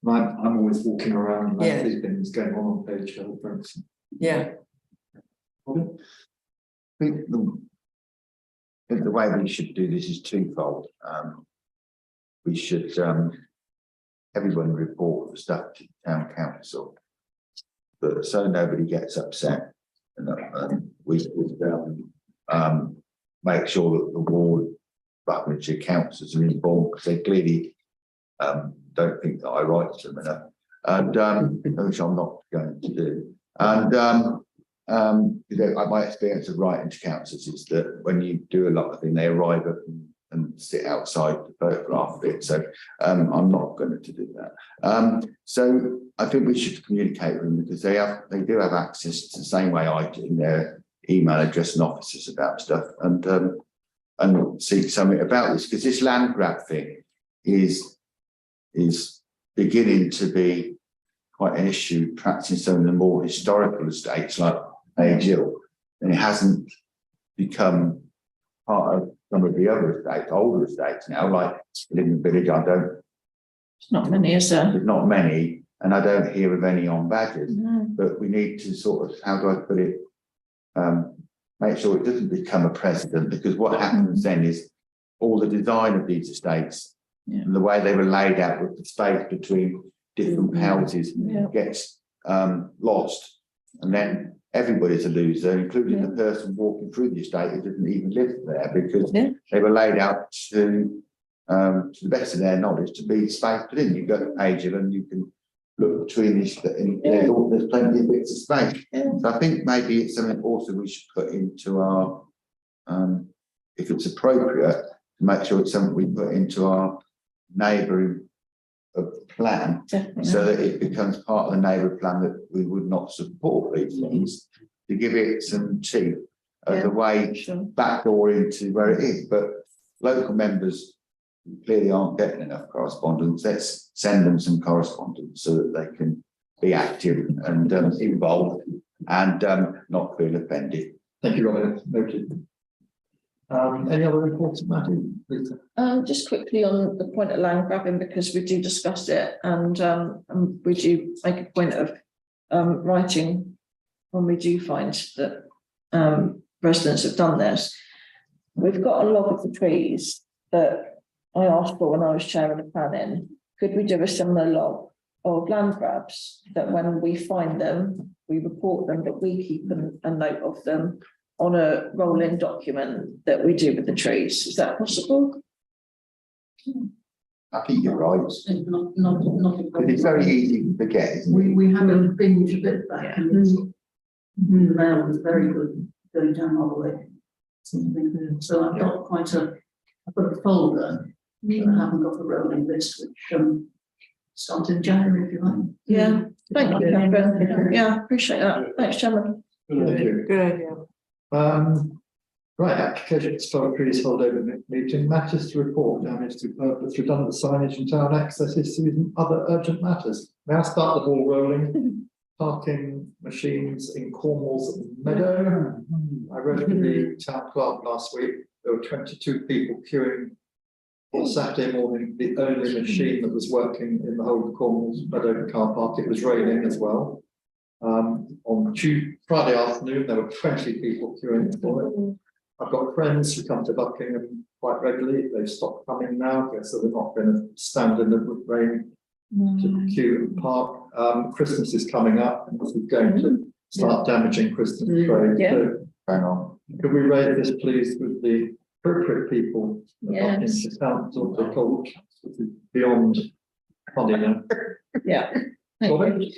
I'm always walking around and I see things going on Page Hill, for instance. Yeah. I think the way we should do this is twofold. We should everyone report the stuff to the town council, but so nobody gets upset, and we should make sure that the ward Buckinghamshire councils are informed, because they clearly don't think that I write to them enough, and which I'm not going to do. And you know, my experience of writing to councils is that when you do a lot of things, they arrive at and sit outside to photograph it. So I'm not going to do that. So I think we should communicate with them, because they do have access to the same way I do, their email address and offices about stuff, and seek something about this, because this land grab thing is beginning to be quite an issue, perhaps in some of the more historical estates like Page Hill, and it hasn't become part of some of the other estates, older estates now, like Living Village. It's not many, is there? There's not many, and I don't hear of any on Badgers. No. But we need to sort of, how do I put it, make sure it doesn't become a precedent, because what happens then is all the design of these estates and the way they were laid out with the space between different houses gets lost, and then everybody's a loser, including the person walking through the estate who doesn't even live there, because they were laid out to the best of their knowledge to be space put in. You go to Page Hill and you can look between these, there's plenty of bits of space. So I think maybe it's something also we should put into our, if it's appropriate, to make sure it's something we put into our neighbouring plan, so that it becomes part of the neighbourhood plan, that we would not support these things, to give it some teeth as a way backdoor into where it is. But local members clearly aren't getting enough correspondence. Let's send them some correspondence so that they can be active and involved and not feel offended. Thank you, Robert. Noted. Any other reports, Matthew? Just quickly on the point of land grabbing, because we do discuss it, and we do make a point of writing when we do find that residents have done this. We've got a log of the trees that I asked for when I was chairing the planning. Could we do a similar log of land grabs, that when we find them, we report them, but we keep a note of them on a rolling document that we do with the trees? Is that possible? I think you're right. Not It's very easy to forget, isn't it? We had a binge a bit back, and the mail was very good going down all the way. So I've got I've got a folder, but I haven't got the rolling list, which started in January, if you like. Yeah, thank you, Catherine. Yeah, appreciate that. Thanks, Chairman. Thank you. Good idea. Right, applications for trees holdover meeting, matters to report, damage to purpose, redundant signage and town accesses, and other urgent matters. May I start the ball rolling? Parking machines in Cornwall's Meadow. I wrote to the town clerk last week, there were 22 people queuing on Saturday morning, the only machine that was working in the whole of Cornwall's Meadow car park. It was raining as well. On Friday afternoon, there were 20 people queuing for it. I've got friends who come to Buckingham quite regularly. They've stopped coming now, so they're not going to stand in the rain to queue and park. Christmas is coming up, and this is going to start damaging Christmas trade. So, hang on. Could we raise this, please, with the appropriate people? Yes. The council, the court, this is beyond funny now. Yeah. Sorry?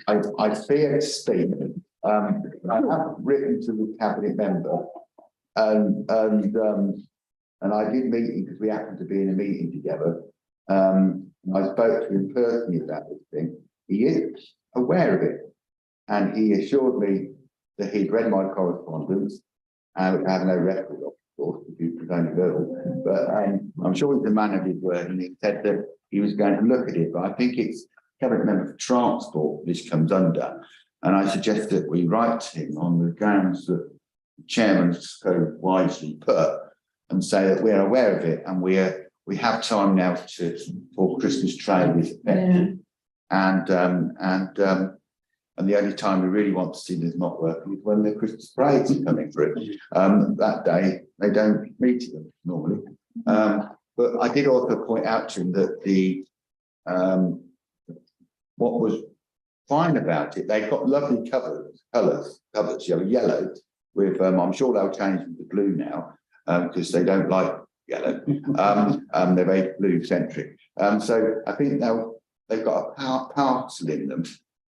I fear to speak. I have written to the cabinet member, and I did meeting because we happened to be in a meeting together. I spoke to him personally about this thing. He is aware of it, and he assured me that he'd read my correspondence. And I have no record of course, because he was only verbal. But I'm sure he's a man of his word, and he said that he was going to look at it. But I think it's cabinet member for transport this comes under. And I suggest that we write to him on the grounds that the chairman so wisely put, and say that we're aware of it, and we have time now for Christmas trade is affected. And the only time we really want to see this not working is when the Christmas parades are coming through. That day they don't meet them normally. But I did also point out to him that the what was fine about it, they've got lovely colours, yellow with I'm sure they'll change them to blue now, because they don't like yellow. They're very blue centric. So I think they've got a parcel in them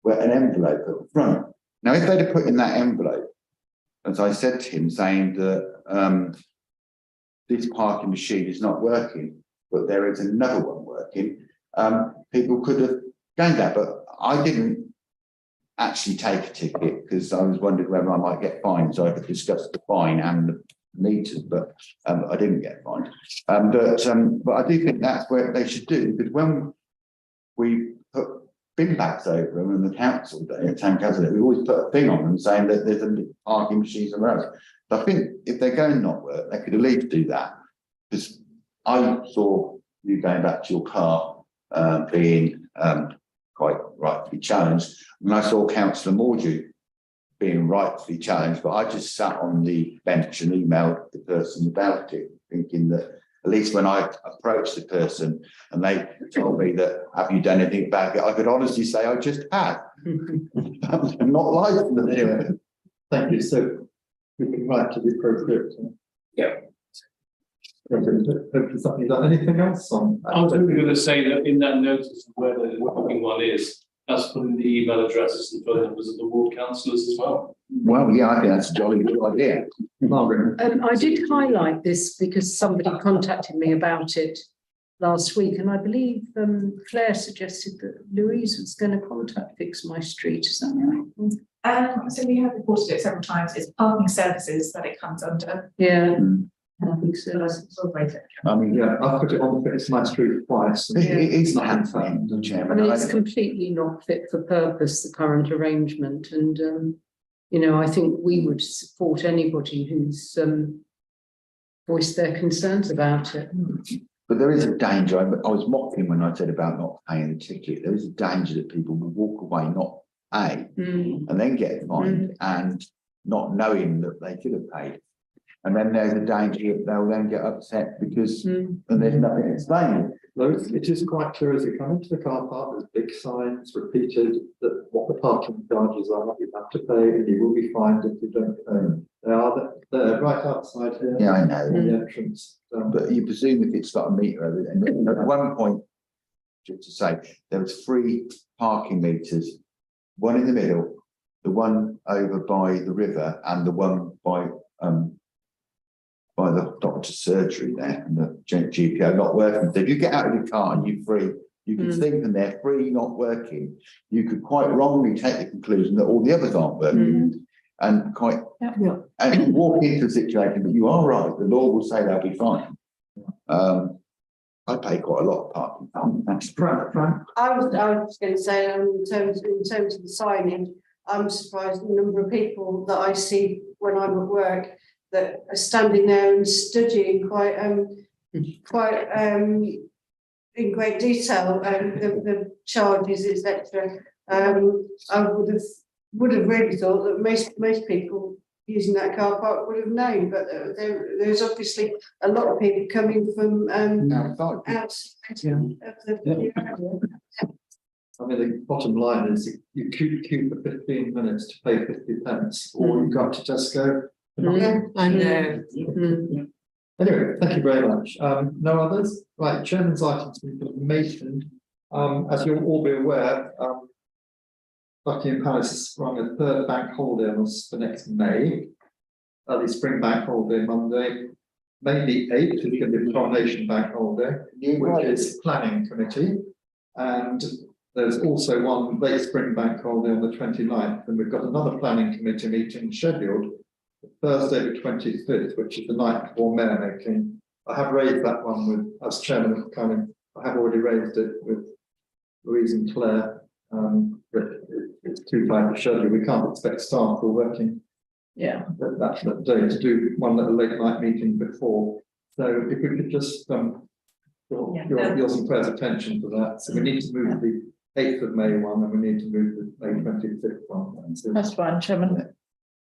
where an envelope at the front. Now, if they'd have put in that envelope, as I said to him, saying that this parking machine is not working, but there is another one working, people could have gained that. But I didn't actually take a ticket because I was wondering whether I might get fined, so I could discuss the fine and the meters, but I didn't get fined. But I do think that's where they should do, because when we put bin bags over them and the council, town council, we always put a thing on them saying that there's a parking machine somewhere else. So I think if they're going to not work, they could at least do that, because I saw you going back to your car being quite rightfully challenged. And I saw Councillor Mordew being rightfully challenged, but I just sat on the bench and emailed the person about it, thinking that at least when I approached the person and they told me that, have you done anything about it, I could honestly say I just had. I'm not lying to them anyway. Thank you. So we can write to the appropriate. Yeah. Something like anything else on? I was only going to say that in that notice of where the working one is, that's putting the email addresses and phone numbers of the ward councillors as well. Well, yeah, I think that's a jolly good idea. Margaret. I did highlight this because somebody contacted me about it last week, and I believe Claire suggested that Louise was going to contact Fix My Street. Is that right? So we have reported it several times. It's parking services that it comes under. Yeah. I think so. I mean, Yeah, I've put it on It's My Street twice. it is not happening, the I chairman. mean, it's completely not fit for purpose, the current arrangement, and you know, I think we would support anybody who's voiced their concerns about it. But there is a danger. I was mocking when I said about not paying the ticket. There is a danger that people will walk away, not pay, and then get fined, and not knowing that they should have paid. And then there's a danger that they'll then get upset because and there's nothing explaining. No, it is quite clear as you come into the car park, there's big signs repeated that what the parking charges are, you have to pay and you will be fined if you don't pay. They are there right outside here. Yeah, I know. On the entrance. But you presume if it's got a meter over it, and at one point, just to say, there was 3 parking meters, one in the middle, the one over by the river, and the one by the doctor's surgery there, and the GPO not working. So if you get out of your car and you're free, you can think and they're free, not working. You could quite wrongly take the conclusion that all the others aren't working. and quite. Yeah. And walk into a situation, but you are right, the law will say they'll be fine. I pay quite a lot of parking. That's Frank, I was going to say, in terms of the signage, I'm surprised at the number of people that I see when I'm at work that are standing there and studying quite in great detail the charges, etc. I would have really thought that most people using that car park would have known, but there's obviously a lot of people coming from outside of the I mean, the bottom line is you queue for 15 minutes to pay 50 pence, or you go up to Tesco. Yeah. I know. Anyway, thank you very much. No others? Right, chairman's items we've got mentioned. As you'll all be aware, Buckingham Palace has sprung a third bank holiday on us for next May. The spring bank holiday Monday. May the 8th is going to be the coronation bank holiday, which is planning committee. And there's also one late spring bank holiday on the 29th, and we've got another planning committee meeting scheduled Thursday the 25th, which is the night before mayor making. I have raised that one with, as chairman of planning, I have already raised it with Louise and Claire. But it's too tight a schedule. We can't expect staff who are working that day to do one at a late night meeting before. So if we could just yours and Claire's attention to that. So we need to move the 8th of May one, and we need to move the May 25th one. So, That's fine, Chairman.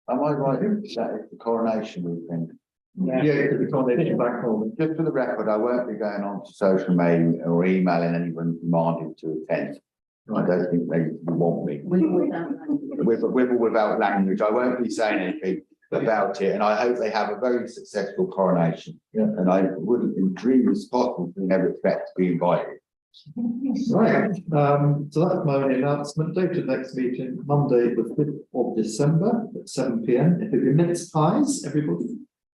Am I right in that it's the coronation weekend? yeah, because the coronation bank holiday. Just for the record, I won't be going on to social media or emailing anyone demanding to attend. I don't think they want me. With or without language, I won't be saying anything about it, and I hope they have a very successful coronation. Yeah. And I wouldn't dream as possible to never expect to be invited. Right, so that's my only announcement. Dated next meeting, Monday, the 5th of December at 7 PM. If it be mince pies, everybody.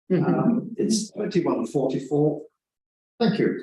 It's 21:44. Thank you.